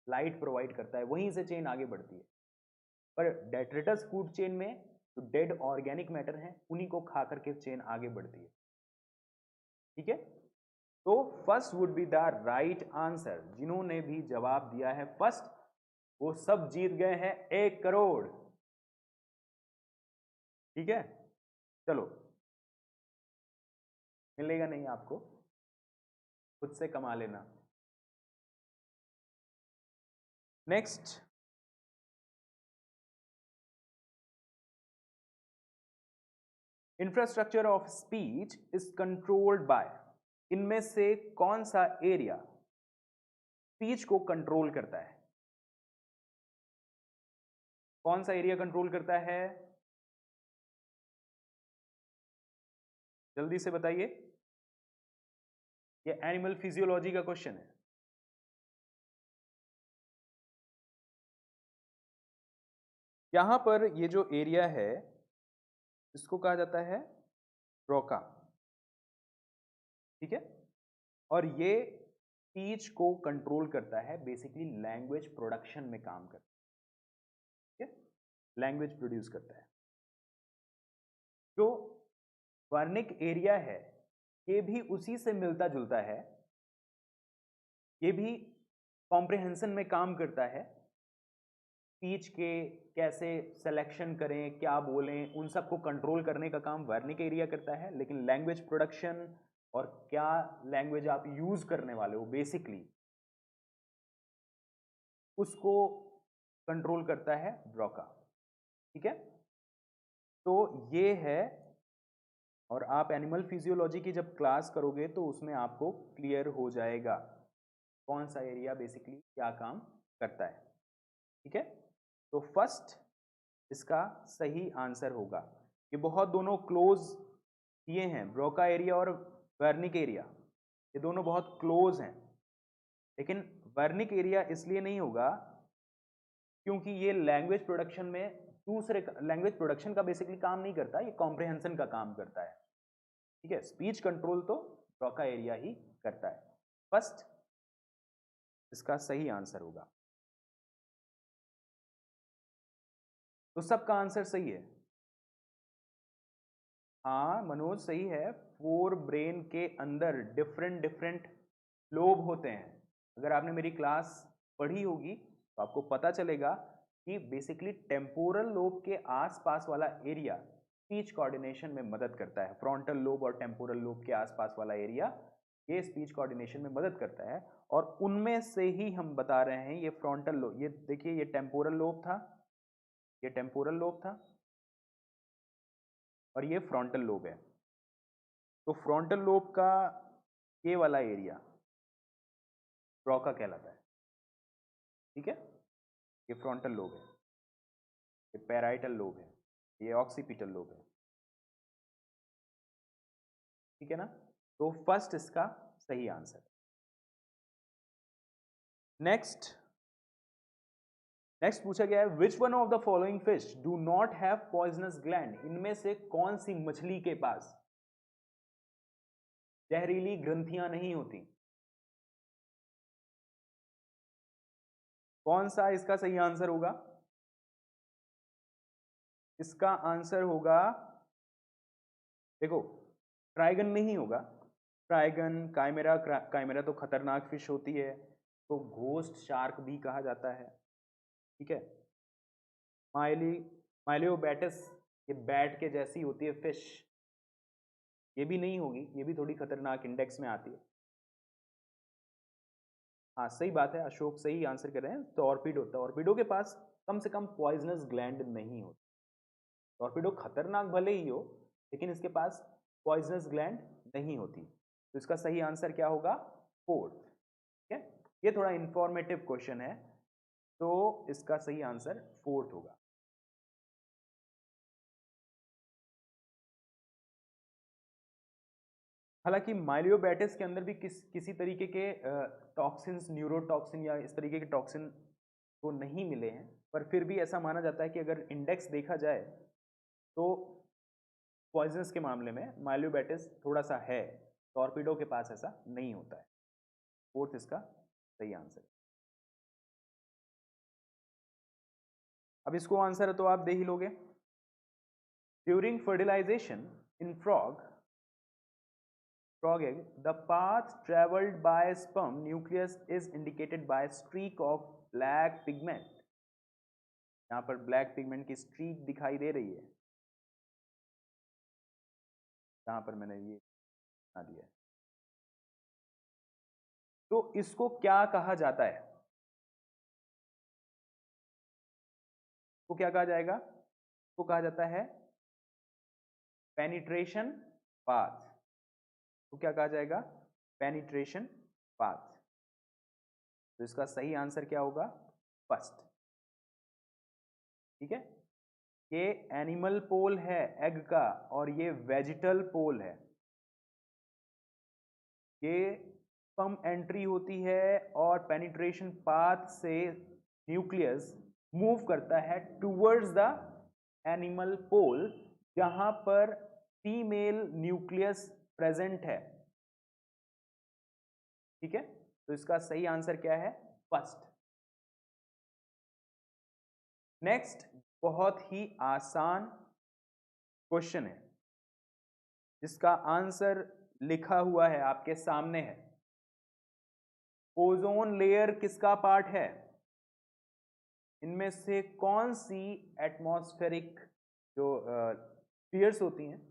लाइट प्रोवाइड करता है, वहीं से चेन आगे बढ़ती है। पर डेट्रिटस फूड चेन में जो डेड ऑर्गेनिक मैटर है उन्हीं को खा करके चेन आगे बढ़ती है, ठीक है। तो first would be the right answer. जिन्होंने भी जवाब दिया है फर्स्ट, वो सब जीत गए हैं 1 करोड़, ठीक है। चलो, मिलेगा नहीं आपको, खुद से कमा लेना। Next, infrastructure of speech is controlled by. इनमें से कौन सा एरिया स्पीच को कंट्रोल करता है? कौन सा एरिया कंट्रोल करता है? जल्दी से बताइए, ये एनिमल फिजियोलॉजी का क्वेश्चन है। यहां पर ये जो एरिया है इसको कहा जाता है ब्रोका, ठीक है। और ये स्पीच को कंट्रोल करता है, बेसिकली लैंग्वेज प्रोडक्शन में काम करता है, ठीक है, लैंग्वेज प्रोड्यूस करता है। जो वर्निक एरिया है ये भी उसी से मिलता जुलता है, ये भी कॉम्प्रिहेंशन में काम करता है। स्पीच के कैसे सिलेक्शन करें, क्या बोलें, उन सबको कंट्रोल करने का काम वर्निक एरिया करता है। लेकिन लैंग्वेज प्रोडक्शन और क्या लैंग्वेज आप यूज करने वाले हो बेसिकली, उसको कंट्रोल करता है ब्रोका, ठीक है। तो ये है, और आप एनिमल फिजियोलॉजी की जब क्लास करोगे तो उसमें आपको क्लियर हो जाएगा कौन सा एरिया बेसिकली क्या काम करता है, ठीक है। तो फर्स्ट इसका सही आंसर होगा। ये बहुत दोनों क्लोज दिए हैं, ब्रोका एरिया और वर्निक एरिया, ये दोनों बहुत क्लोज हैं। लेकिन वर्निक एरिया इसलिए नहीं होगा क्योंकि ये लैंग्वेज प्रोडक्शन में दूसरे लैंग्वेज प्रोडक्शन का बेसिकली काम नहीं करता, ये कॉम्प्रिहेंशन का काम करता है, ठीक है। स्पीच कंट्रोल तो ब्रोका एरिया ही करता है। फर्स्ट इसका सही आंसर होगा। तो सबका आंसर सही है? हाँ मनोज सही है। फोर ब्रेन के अंदर डिफरेंट डिफरेंट लोब होते हैं। अगर आपने मेरी क्लास पढ़ी होगी तो आपको पता चलेगा कि बेसिकली टेम्पोरल लोब के आसपास वाला एरिया स्पीच कोऑर्डिनेशन में मदद करता है। फ्रंटल लोब और टेम्पोरल लोब के आसपास वाला एरिया ये स्पीच कोऑर्डिनेशन में मदद करता है। और उनमें से ही हम बता रहे हैं ये फ्रंटल लोब, ये देखिए ये टेम्पोरल लोब था, ये टेम्पोरल लोब था और ये फ्रंटल लोब है। तो फ्रंटल लोब का ये वाला एरिया ब्रोका कहलाता है, ठीक है। ये फ्रंटल लोब है, ये पैराइटल लोब है, ये ऑक्सीपिटल लोब है, ठीक है ना। तो फर्स्ट इसका सही आंसर। नेक्स्ट नेक्स्ट पूछा गया है which one of the following fish do not have poisonous gland, इनमें से कौन सी मछली के पास जहरीली ग्रंथियां नहीं होती? कौन सा इसका सही आंसर होगा? इसका आंसर होगा, देखो, ट्राइगन नहीं होगा। ट्राइगन, काइमेरा, काइमेरा तो खतरनाक फिश होती है, तो घोस्ट शार्क भी कहा जाता है। ठीक है, माइलियोबैटिस, ये बैट के जैसी होती है फिश, ये भी नहीं होगी, ये भी थोड़ी खतरनाक इंडेक्स में आती है। हाँ सही बात है, अशोक सही आंसर कर रहे हैं। टॉर्पीडो, टॉर्पीडो के पास कम से कम पॉइजनस ग्लैंड नहीं होती। टॉर्पीडो खतरनाक भले ही हो, लेकिन इसके पास पॉइजनस ग्लैंड नहीं होती। तो इसका सही आंसर क्या होगा? फोर्थ। ठीक है, ये थोड़ा इंफॉर्मेटिव क्वेश्चन है, तो इसका सही आंसर फोर्थ होगा। हालांकि माइलियोबैटिस के अंदर भी किसी तरीके के टॉक्सिन्स, न्यूरोटॉक्सिन या इस तरीके के टॉक्सिन तो नहीं मिले हैं, पर फिर भी ऐसा माना जाता है कि अगर इंडेक्स देखा जाए तो पॉइजनस के मामले में माइलियोबैटिस थोड़ा सा है, टॉर्पीडो के पास ऐसा नहीं होता है। फोर्थ इसका सही आंसर। अब इसको आंसर तो आप दे ही लोगे। During fertilization in frog egg, the path traveled by sperm nucleus is indicated by streak of black pigment। यहां पर ब्लैक पिगमेंट की स्ट्रीक दिखाई दे रही है, यहां पर मैंने ये बना दिया है। तो इसको क्या कहा जाता है? तो क्या कहा जाएगा? तो कहा जाता है पेनिट्रेशन पाथ। तो क्या कहा जाएगा? Penetration path. तो इसका सही आंसर क्या होगा? फर्स्ट। ठीक है, ये एनिमल पोल है एग का, और ये वेजिटल पोल है। ये स्पर्म एंट्री होती है और पेनिट्रेशन पाथ से न्यूक्लियस मूव करता है टूवर्ड्स द एनिमल पोल, जहां पर फीमेल न्यूक्लियस प्रेजेंट है। ठीक है, तो इसका सही आंसर क्या है? फर्स्ट। नेक्स्ट बहुत ही आसान क्वेश्चन है, जिसका आंसर लिखा हुआ है आपके सामने है। ओजोन लेयर किसका पार्ट है? इनमें से कौन सी एटमॉस्फेरिक जो लेयर्स होती हैं,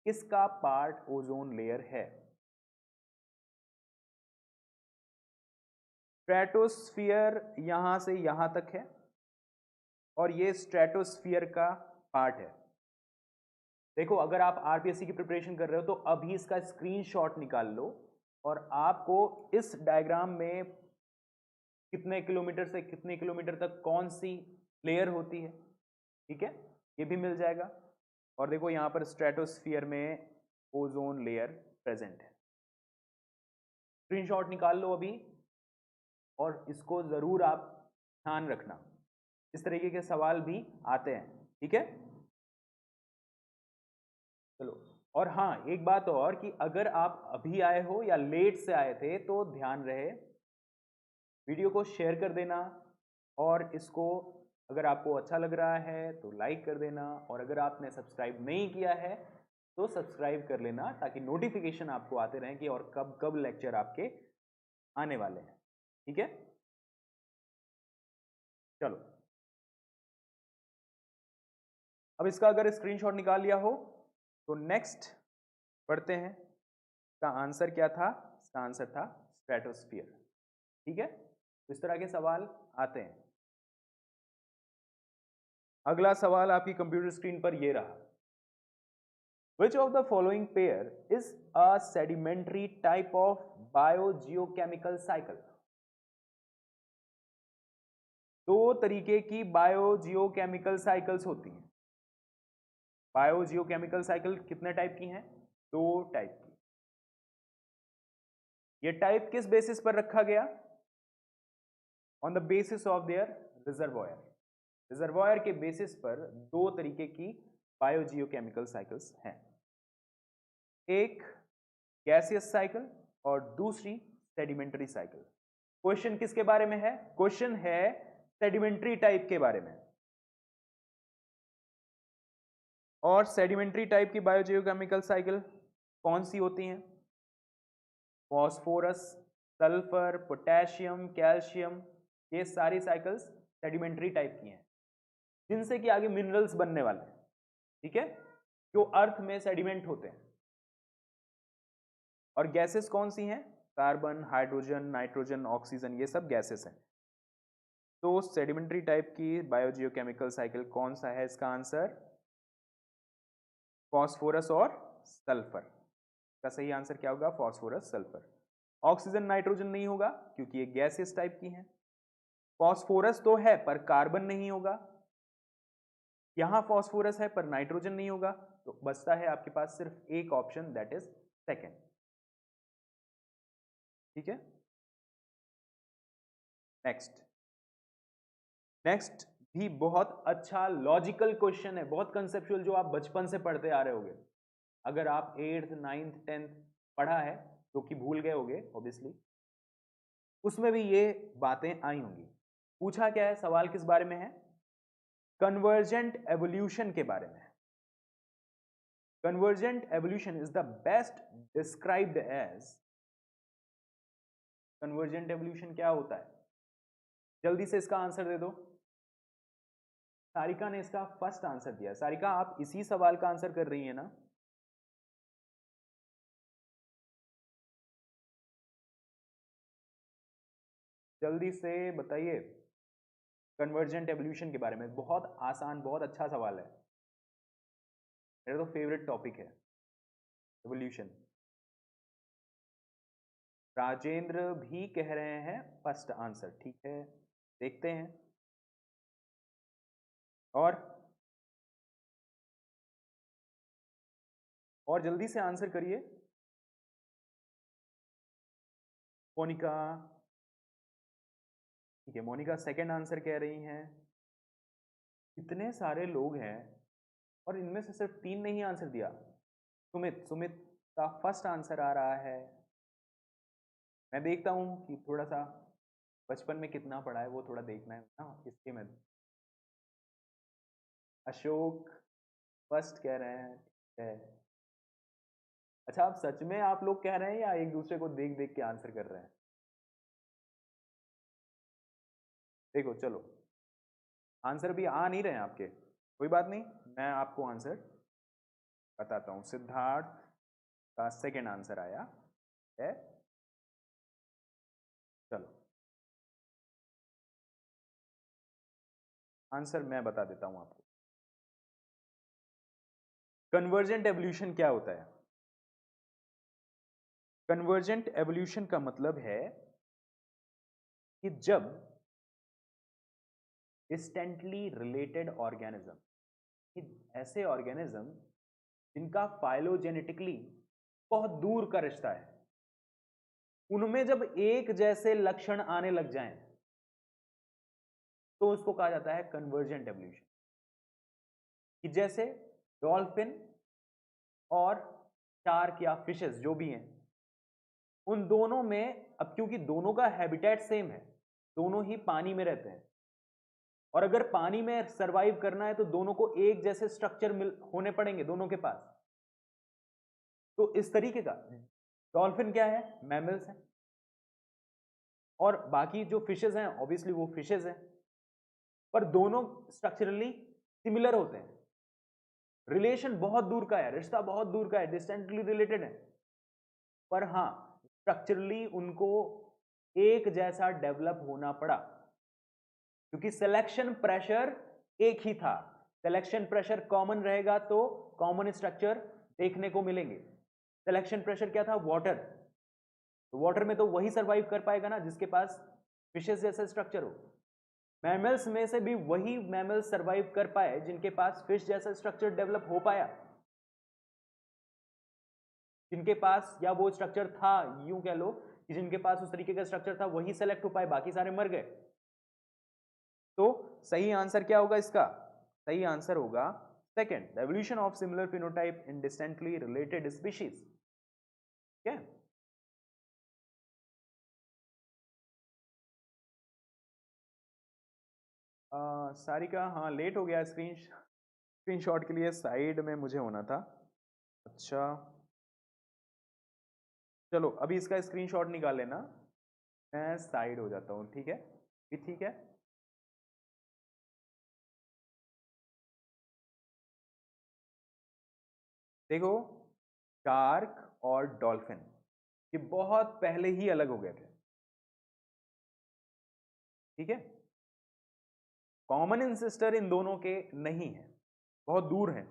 किसका पार्ट ओजोन लेयर है? स्ट्रेटोस्फियर यहां से यहां तक है, और ये स्ट्रेटोस्फियर का पार्ट है। देखो, अगर आप आरपीएससी की प्रिपरेशन कर रहे हो तो अभी इसका स्क्रीनशॉट निकाल लो, और आपको इस डायग्राम में कितने किलोमीटर से कितने किलोमीटर तक कौन सी लेयर होती है, ठीक है, ये भी मिल जाएगा। और देखो यहां पर स्ट्रेटोस्फियर में ओजोन लेयर प्रेजेंट है। स्क्रीनशॉट निकाल लो अभी, और इसको जरूर आप ध्यान रखना, इस तरीके के सवाल भी आते हैं। ठीक है, चलो। और हाँ, एक बात और कि अगर आप अभी आए हो या लेट से आए थे तो ध्यान रहे, वीडियो को शेयर कर देना, और इसको अगर आपको अच्छा लग रहा है तो लाइक कर देना, और अगर आपने सब्सक्राइब नहीं किया है तो सब्सक्राइब कर लेना, ताकि नोटिफिकेशन आपको आते रहें कि और कब कब लेक्चर आपके आने वाले हैं। ठीक है, चलो। अब इसका अगर स्क्रीनशॉट निकाल लिया हो तो नेक्स्ट पढ़ते हैं। इसका आंसर क्या था? इसका आंसर था स्ट्रेटोस्फियर। ठीक है, तो इस तरह के सवाल आते हैं। अगला सवाल आपकी कंप्यूटर स्क्रीन पर ये रहा। Which of the following pair is a sedimentary type of biogeochemical cycle? दो तरीके की बायोजियोकेमिकल साइकिल्स होती हैं। बायोजियोकेमिकल साइकिल कितने टाइप की हैं? दो टाइप की। ये टाइप किस बेसिस पर रखा गया? On the basis of their reservoir. Reservoir के बेसिस पर दो तरीके की बायोजियोकेमिकल साइकिल्स हैं, एक गैसियस साइकिल और दूसरी सेडिमेंट्री साइकिल। क्वेश्चन किसके बारे में है? क्वेश्चन है सेडिमेंट्री टाइप के बारे में। और सेडिमेंट्री टाइप की बायोजियोकेमिकल साइकिल कौन सी होती हैं? फॉस्फोरस, सल्फर, पोटेशियम, कैल्शियम, ये सारी साइकिल्स सेडिमेंट्री टाइप की हैं, जिनसे कि आगे मिनरल्स बनने वाले हैं, ठीक है, जो अर्थ में सेडिमेंट होते हैं। और गैसेस कौन सी हैं? कार्बन, हाइड्रोजन, नाइट्रोजन, ऑक्सीजन, ये सब गैसेस हैं। तो सेडिमेंट्री टाइप की बायोजियोकेमिकल साइकिल कौन सा है? इसका आंसर फॉस्फोरस और सल्फर। का सही आंसर क्या होगा? Phosphorus, sulphur. ऑक्सीजन, नाइट्रोजन नहीं होगा क्योंकि ये गैसेस टाइप की हैं। फॉस्फोरस तो है पर कार्बन नहीं होगा, यहां फॉस्फोरस है पर नाइट्रोजन नहीं होगा, तो बचता है आपके पास सिर्फ एक ऑप्शन, दैट इज सेकेंड। ठीक है, नेक्स्ट भी बहुत अच्छा लॉजिकल क्वेश्चन है, बहुत कंसेप्चुअल, जो आप बचपन से पढ़ते आ रहे होगे। अगर आप 8th 9th 10th पढ़ा है, जो कि भूल गए होगे ऑब्वियसली, उसमें भी ये बातें आई होंगी। पूछा क्या है? सवाल किस बारे में है? कन्वर्जेंट एवोल्यूशन के बारे में। Convergent evolution is the best described as. Convergent evolution क्या होता है? जल्दी से इसका आंसर दे दो। सारिका ने इसका फर्स्ट आंसर दिया। सारिका, आप इसी सवाल का आंसर कर रही है ना? जल्दी से बताइए कन्वर्जेंट एवोल्यूशन के बारे में। बहुत आसान, बहुत अच्छा सवाल है, मेरा तो फेवरेट टॉपिक है एवोल्यूशन। राजेंद्र भी कह रहे हैं फर्स्ट आंसर, ठीक है, देखते हैं। और जल्दी से आंसर करिए। मोनिका, ठीक है, मोनिका सेकंड आंसर कह रही हैं। इतने सारे लोग हैं और इनमें से सिर्फ 3 ने ही आंसर दिया। सुमित का फर्स्ट आंसर आ रहा है। मैं देखता हूं कि थोड़ा सा बचपन में कितना पढ़ा है, वो थोड़ा देखना है ना, इसके में। अशोक फर्स्ट कह रहे हैं, ठीक है। अच्छा, आप सच में आप लोग कह रहे हैं या एक दूसरे को देख देख के आंसर कर रहे हैं? देखो, चलो, आंसर भी आ नहीं रहे हैं आपके, कोई बात नहीं, मैं आपको आंसर बताता हूं। सिद्धार्थ का सेकंड आंसर आया है। चलो, आंसर मैं बता देता हूं आपको। कन्वर्जेंट एवोल्यूशन क्या होता है? कन्वर्जेंट एवोल्यूशन का मतलब है कि जब डिस्टेंटली रिलेटेड ऑर्गेनिज्म, ऐसे ऑर्गेनिज्म जिनका फाइलोजेनेटिकली बहुत दूर का रिश्ता है, उनमें जब एक जैसे लक्षण आने लग जाएं, तो उसको कहा जाता है कन्वर्जेंट एवोल्यूशन। कि जैसे डॉल्फिन और शार्क या फिशेस जो भी हैं, उन दोनों में, अब क्योंकि दोनों का हैबिटेट सेम है, दोनों ही पानी में रहते हैं, और अगर पानी में सरवाइव करना है तो दोनों को एक जैसे स्ट्रक्चर होने पड़ेंगे दोनों के पास। तो इस तरीके का डॉल्फिन क्या है? मैमल्स हैं, और बाकी जो फिशेस हैं ऑब्वियसली वो फिशेस हैं, पर दोनों स्ट्रक्चरली सिमिलर होते हैं। रिलेशन बहुत दूर का है, रिश्ता बहुत दूर का है, डिस्टेंटली रिलेटेड है, पर हां स्ट्रक्चरली उनको एक जैसा डेवलप होना पड़ा, क्योंकि सिलेक्शन प्रेशर एक ही था। सिलेक्शन प्रेशर कॉमन रहेगा तो कॉमन स्ट्रक्चर देखने को मिलेंगे। सिलेक्शन प्रेशर क्या था? वाटर। तो वाटर में तो वही सरवाइव कर पाएगा ना जिसके पास फिशेस जैसा स्ट्रक्चर हो। मैमल्स में से भी वही मैमल्स सरवाइव कर पाए जिनके पास फिश जैसा स्ट्रक्चर डेवलप हो पाया, जिनके पास, या वो स्ट्रक्चर था, यूं कह लो कि जिनके पास उस तरीके का स्ट्रक्चर था वही सेलेक्ट हो पाए, बाकी सारे मर गए। तो सही आंसर क्या होगा इसका? सही आंसर होगा second, the evolution of similar phenotype in distantly related species. ठीक है, सारिका हाँ लेट हो गया, स्क्रीनशॉट के लिए साइड में मुझे होना था। अच्छा चलो अभी इसका स्क्रीनशॉट निकाल लेना, मैं साइड हो जाता हूँ। ठीक है, ये ठीक है। देखो शार्क और डॉल्फिन ये बहुत पहले ही अलग हो गए थे। ठीक है, कॉमन इंसेस्टर इन दोनों के नहीं है, बहुत दूर हैं,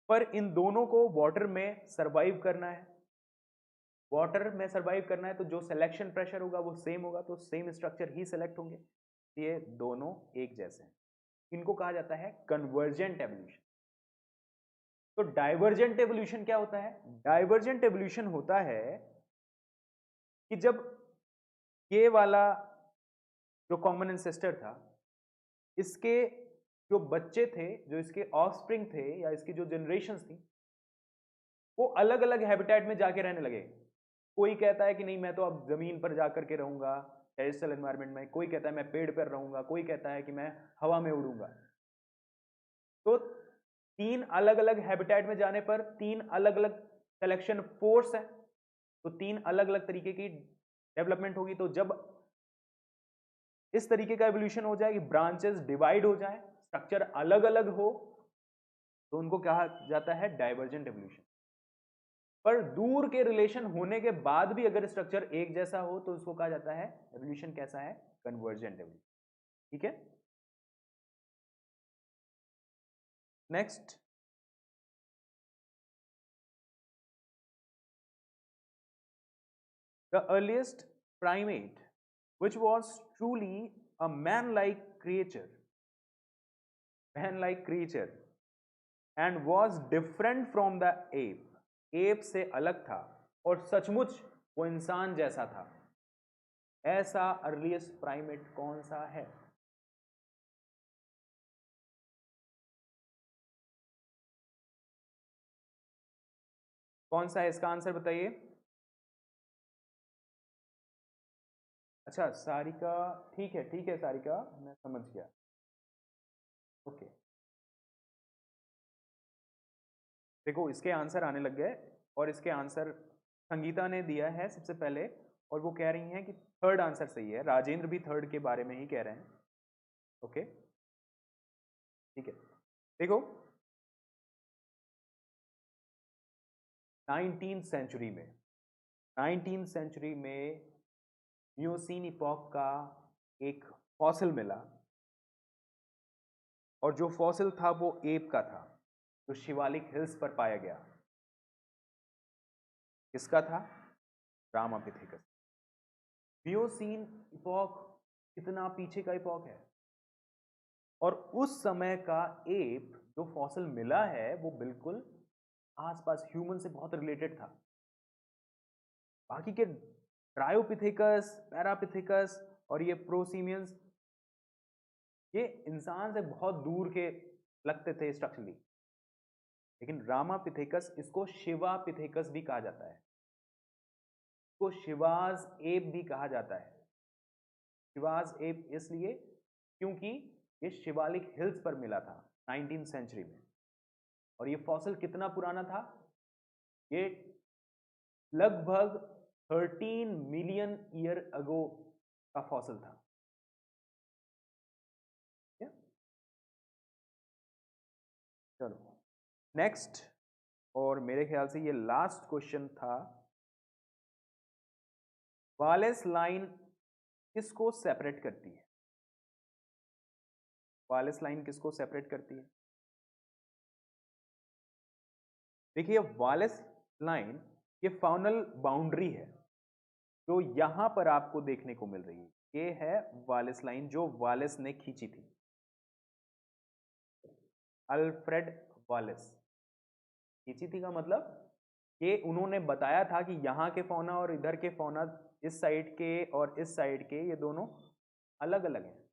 पर इन दोनों को वाटर में सरवाइव करना है। वाटर में सरवाइव करना है तो जो सिलेक्शन प्रेशर होगा वो सेम होगा, तो सेम स्ट्रक्चर ही सिलेक्ट होंगे। ये दोनों एक जैसे हैं, इनको कहा जाता है कन्वर्जेंट एवोल्यूशन। तो डाइवर्जेंट एवोल्यूशन क्या होता है? डाइवर्जेंट एवोल्यूशन होता है कि जब ये वाला जो कॉमन एंसेस्टर था, इसके जो बच्चे थे, जो इसके ऑफस्प्रिंग थे या इसकी जो जनरेशंस थी, वो अलग अलग हैबिटेट में जाके रहने लगे। कोई कहता है कि नहीं मैं तो अब जमीन पर जाकर के रहूंगा टेरेस्ट्रियल एनवायरनमेंट में, कोई कहता है मैं पेड़ पर रहूंगा, कोई कहता है कि मैं हवा में उड़ूंगा। तो तीन अलग अलग हैबिटेट में जाने पर तीन अलग अलग सिलेक्शन फोर्स है, तो तीन अलग अलग तरीके की डेवलपमेंट होगी। तो जब इस तरीके का एवोल्यूशन हो जाए कि ब्रांचेस डिवाइड हो जाए, स्ट्रक्चर अलग अलग हो, तो उनको कहा जाता है डाइवर्जेंट एवोल्यूशन। पर दूर के रिलेशन होने के बाद भी अगर स्ट्रक्चर एक जैसा हो तो उसको कहा जाता है एवोल्यूशन कैसा है? Convergent evolution. ठीक है, next, the earliest primate which was truly a man-like creature and was different from the ape से अलग था और सचमुच वो इंसान जैसा था। ऐसा अर्लीस्ट प्राइमेट कौन सा है? कौन सा है इसका आंसर बताइए। अच्छा सारिका, ठीक है सारिका, मैं समझ गया। ओके, देखो इसके आंसर आने लग गए, और इसके आंसर संगीता ने दिया है सबसे पहले, और वो कह रही हैं कि थर्ड आंसर सही है। राजेंद्र भी थर्ड के बारे में ही कह रहे हैं। ओके ठीक है, देखो 19th सेंचुरी में मियोसीन इपॉक का एक फॉसिल मिला, और जो फॉसिल था वो एप का था, जो शिवालिक हिल्स पर पाया गया। किसका था? रामापिथेकस। मियोसीन इपॉक कितना पीछे का इपॉक है, और उस समय का एप जो फॉसिल मिला है वो बिल्कुल आसपास ह्यूमन से बहुत रिलेटेड था। बाकी के ट्रायोपिथेकस, पैरापिथेकस और ये प्रोसीमियंस, ये इंसान से बहुत दूर के लगते थे स्ट्रक्चरली, लेकिन रामापिथेकस, इसको शिवापिथेकस भी कहा जाता है, इसको शिवाज एप भी कहा जाता है। शिवाज एप इसलिए क्योंकि ये शिवालिक हिल्स पर मिला था 19th सेंचुरी में, और ये फॉसिल कितना पुराना था? ये लगभग 13 मिलियन ईयर अगो का फॉसिल था। चलो नेक्स्ट, और मेरे ख्याल से ये लास्ट क्वेश्चन था। वालेस लाइन किसको सेपरेट करती है? वालेस लाइन किसको सेपरेट करती है? देखिए वालेस लाइन ये फाउनल बाउंड्री है जो यहां पर आपको देखने को मिल रही है। ये है वालेस लाइन जो वालेस ने खींची थी, अल्फ्रेड वालेस। खींची थी का मतलब ये उन्होंने बताया था कि यहाँ के फौना और इधर के फौना, इस साइड के और इस साइड के, ये दोनों अलग अलग हैं।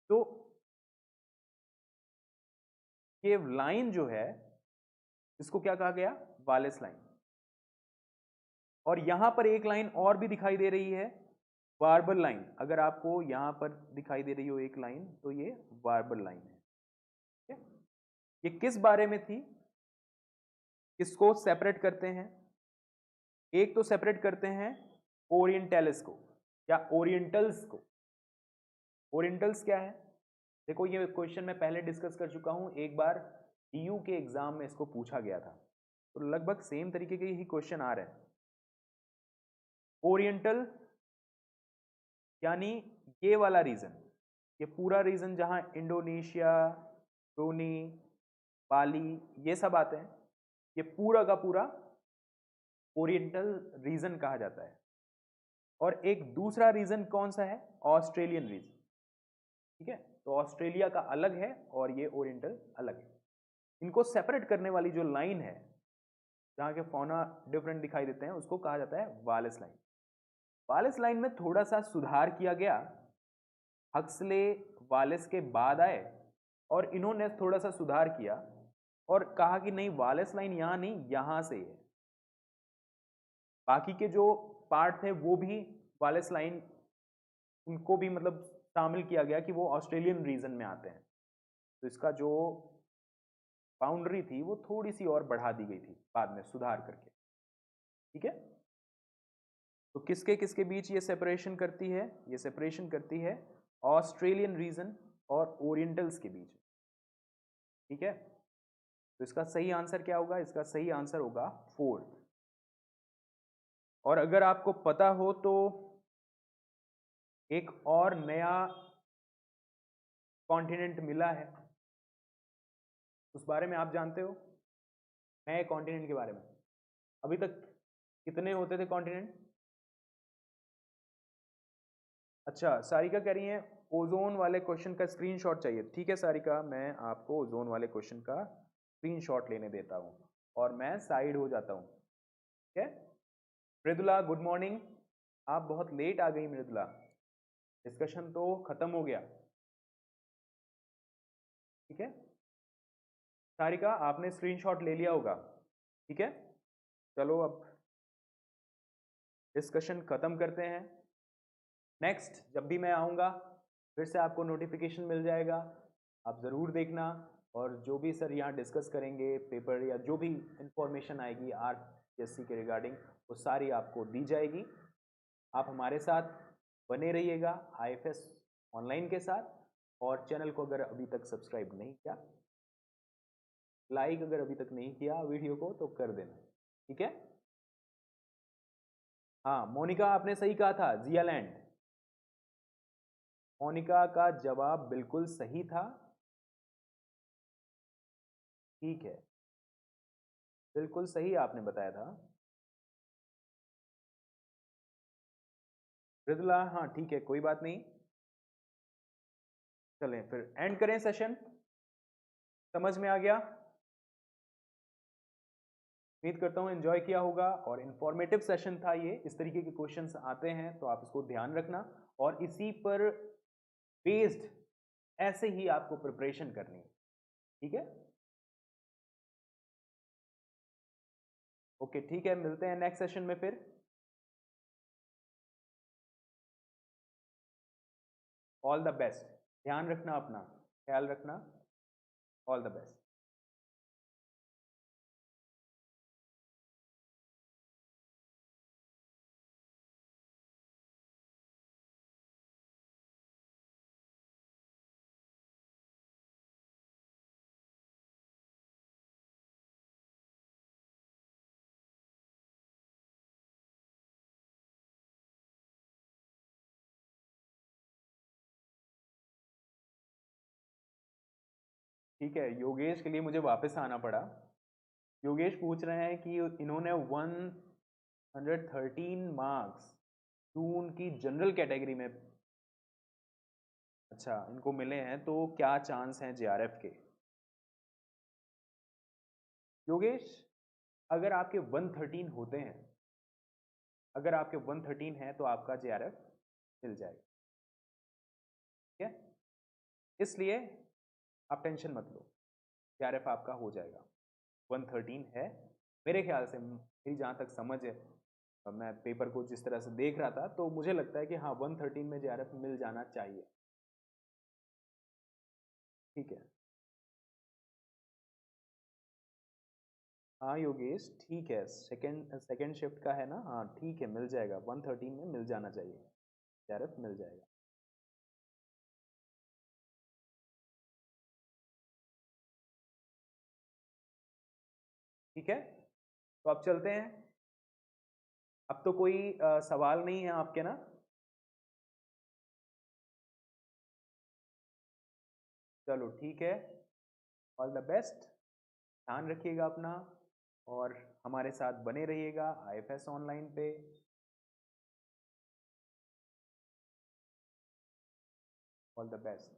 तो ये लाइन जो है इसको क्या कहा गया, वालेस लाइन। और यहां पर एक लाइन और भी दिखाई दे रही है, वार्बल लाइन। अगर आपको यहां पर दिखाई दे रही हो एक लाइन तो ये वार्बल लाइन है। ठीक है? ये किस बारे में थी, किसको सेपरेट करते हैं? एक तो सेपरेट करते हैं ओरिएंटलिस को या ओरिएंटल्स को। ओरिएंटल्स क्या है? देखो ये क्वेश्चन मैं पहले डिस्कस कर चुका हूं, एक बार डीयू के एग्जाम में इसको पूछा गया था, तो लगभग सेम तरीके के ही क्वेश्चन आ रहे हैं। ओरिएंटल यानी ये वाला रीजन, ये पूरा रीजन जहां इंडोनेशिया, ब्रूनी, बाली ये सब आते हैं, ये पूरा का पूरा ओरिएंटल रीजन कहा जाता है। और एक दूसरा रीजन कौन सा है, ऑस्ट्रेलियन रीजन। ठीक है, तो ऑस्ट्रेलिया का अलग है और ये ओरिएंटल अलग है। इनको सेपरेट करने वाली जो लाइन है जहां के फौना डिफरेंट दिखाई देते हैं उसको कहा जाता है वालेस लाइन। वालेस लाइन में थोड़ा सा सुधार किया गया, हक्सले वालेस के बाद आए और इन्होंने थोड़ा सा सुधार किया और कहा कि नहीं वालेस लाइन यहां नहीं यहां से है। बाकी के जो पार्ट थे वो भी वालेस लाइन, उनको भी मतलब शामिल किया गया कि वो ऑस्ट्रेलियन रीजन में आते हैं। तो इसका जो बाउंड्री थी वो थोड़ी सी और बढ़ा दी गई थी बाद में सुधार करके। ठीक है, तो किसके किसके बीच ये सेपरेशन करती है, ये सेपरेशन करती है ऑस्ट्रेलियन रीजन और ओरिएंटल्स के बीच। ठीक है, तो इसका सही आंसर क्या होगा, इसका सही आंसर होगा 4। और अगर आपको पता हो तो एक और नया कॉन्टिनेंट मिला है, उस बारे में आप जानते हो, नए कॉन्टिनेंट के बारे में? अभी तक कितने होते थे कॉन्टिनेंट? अच्छा, सारिका कह रही है ओजोन वाले क्वेश्चन का स्क्रीनशॉट चाहिए। ठीक है सारिका, मैं आपको ओजोन वाले क्वेश्चन का स्क्रीनशॉट लेने देता हूं और मैं साइड हो जाता हूं। ठीक है, मृदुला गुड मॉर्निंग, आप बहुत लेट आ गई मृदुला, डिस्कशन तो खत्म हो गया। ठीक है सारिका, आपने स्क्रीनशॉट ले लिया होगा। ठीक है, चलो अब डिस्कशन खत्म करते हैं। नेक्स्ट जब भी मैं आऊँगा फिर से आपको नोटिफिकेशन मिल जाएगा, आप ज़रूर देखना। और जो भी सर यहाँ डिस्कस करेंगे पेपर या जो भी इंफॉर्मेशन आएगी आरपीएससी के रिगार्डिंग वो सारी आपको दी जाएगी। आप हमारे साथ बने रहिएगा आईएफएस ऑनलाइन के साथ। और चैनल को अगर अभी तक सब्सक्राइब नहीं किया, लाइक अगर अभी तक नहीं किया वीडियो को तो कर देना। ठीक है, हाँ मोनिका आपने सही कहा था, जिया लैंड। मोनिका का जवाब बिल्कुल सही था। ठीक है, बिल्कुल सही आपने बताया था मृदुला। हाँ ठीक है, कोई बात नहीं, चलें फिर एंड करें सेशन। समझ में आ गया, उम्मीद करता हूँ एंजॉय किया होगा और इन्फॉर्मेटिव सेशन था ये। इस तरीके के क्वेश्चंस आते हैं तो आप इसको ध्यान रखना और इसी पर बेस्ड ऐसे ही आपको प्रिपरेशन करनी है। ठीक है, ओके ठीक है, मिलते हैं नेक्स्ट सेशन में फिर। ऑल द बेस्ट, ध्यान रखना अपना, ख्याल रखना, ऑल द बेस्ट। ठीक है, योगेश के लिए मुझे वापस आना पड़ा। योगेश पूछ रहे हैं कि इन्होंने 113 मार्क्स जून की जनरल कैटेगरी में, अच्छा इनको मिले हैं, तो क्या चांस हैं जेआरएफ के? योगेश, अगर आपके 113 होते हैं अगर आपके 113 है तो आपका JRF मिल जाएगा, ठीक है। इसलिए आप टेंशन मत लो, JRF आपका हो जाएगा। 113 है मेरे ख्याल से, मेरी जहाँ तक समझ है, मैं पेपर को जिस तरह से देख रहा था तो मुझे लगता है कि हाँ 113 में JRF मिल जाना चाहिए, ठीक है। हाँ योगेश ठीक है, सेकेंड शिफ्ट का है ना, हाँ ठीक है, मिल जाएगा, 113 में मिल जाना चाहिए, JRF मिल जाएगा। ठीक है, तो अब चलते हैं। अब तो कोई सवाल नहीं है आपके ना? चलो ठीक है, ऑल द बेस्ट, ध्यान रखिएगा अपना और हमारे साथ बने रहिएगा IFS ऑनलाइन पे। All the best.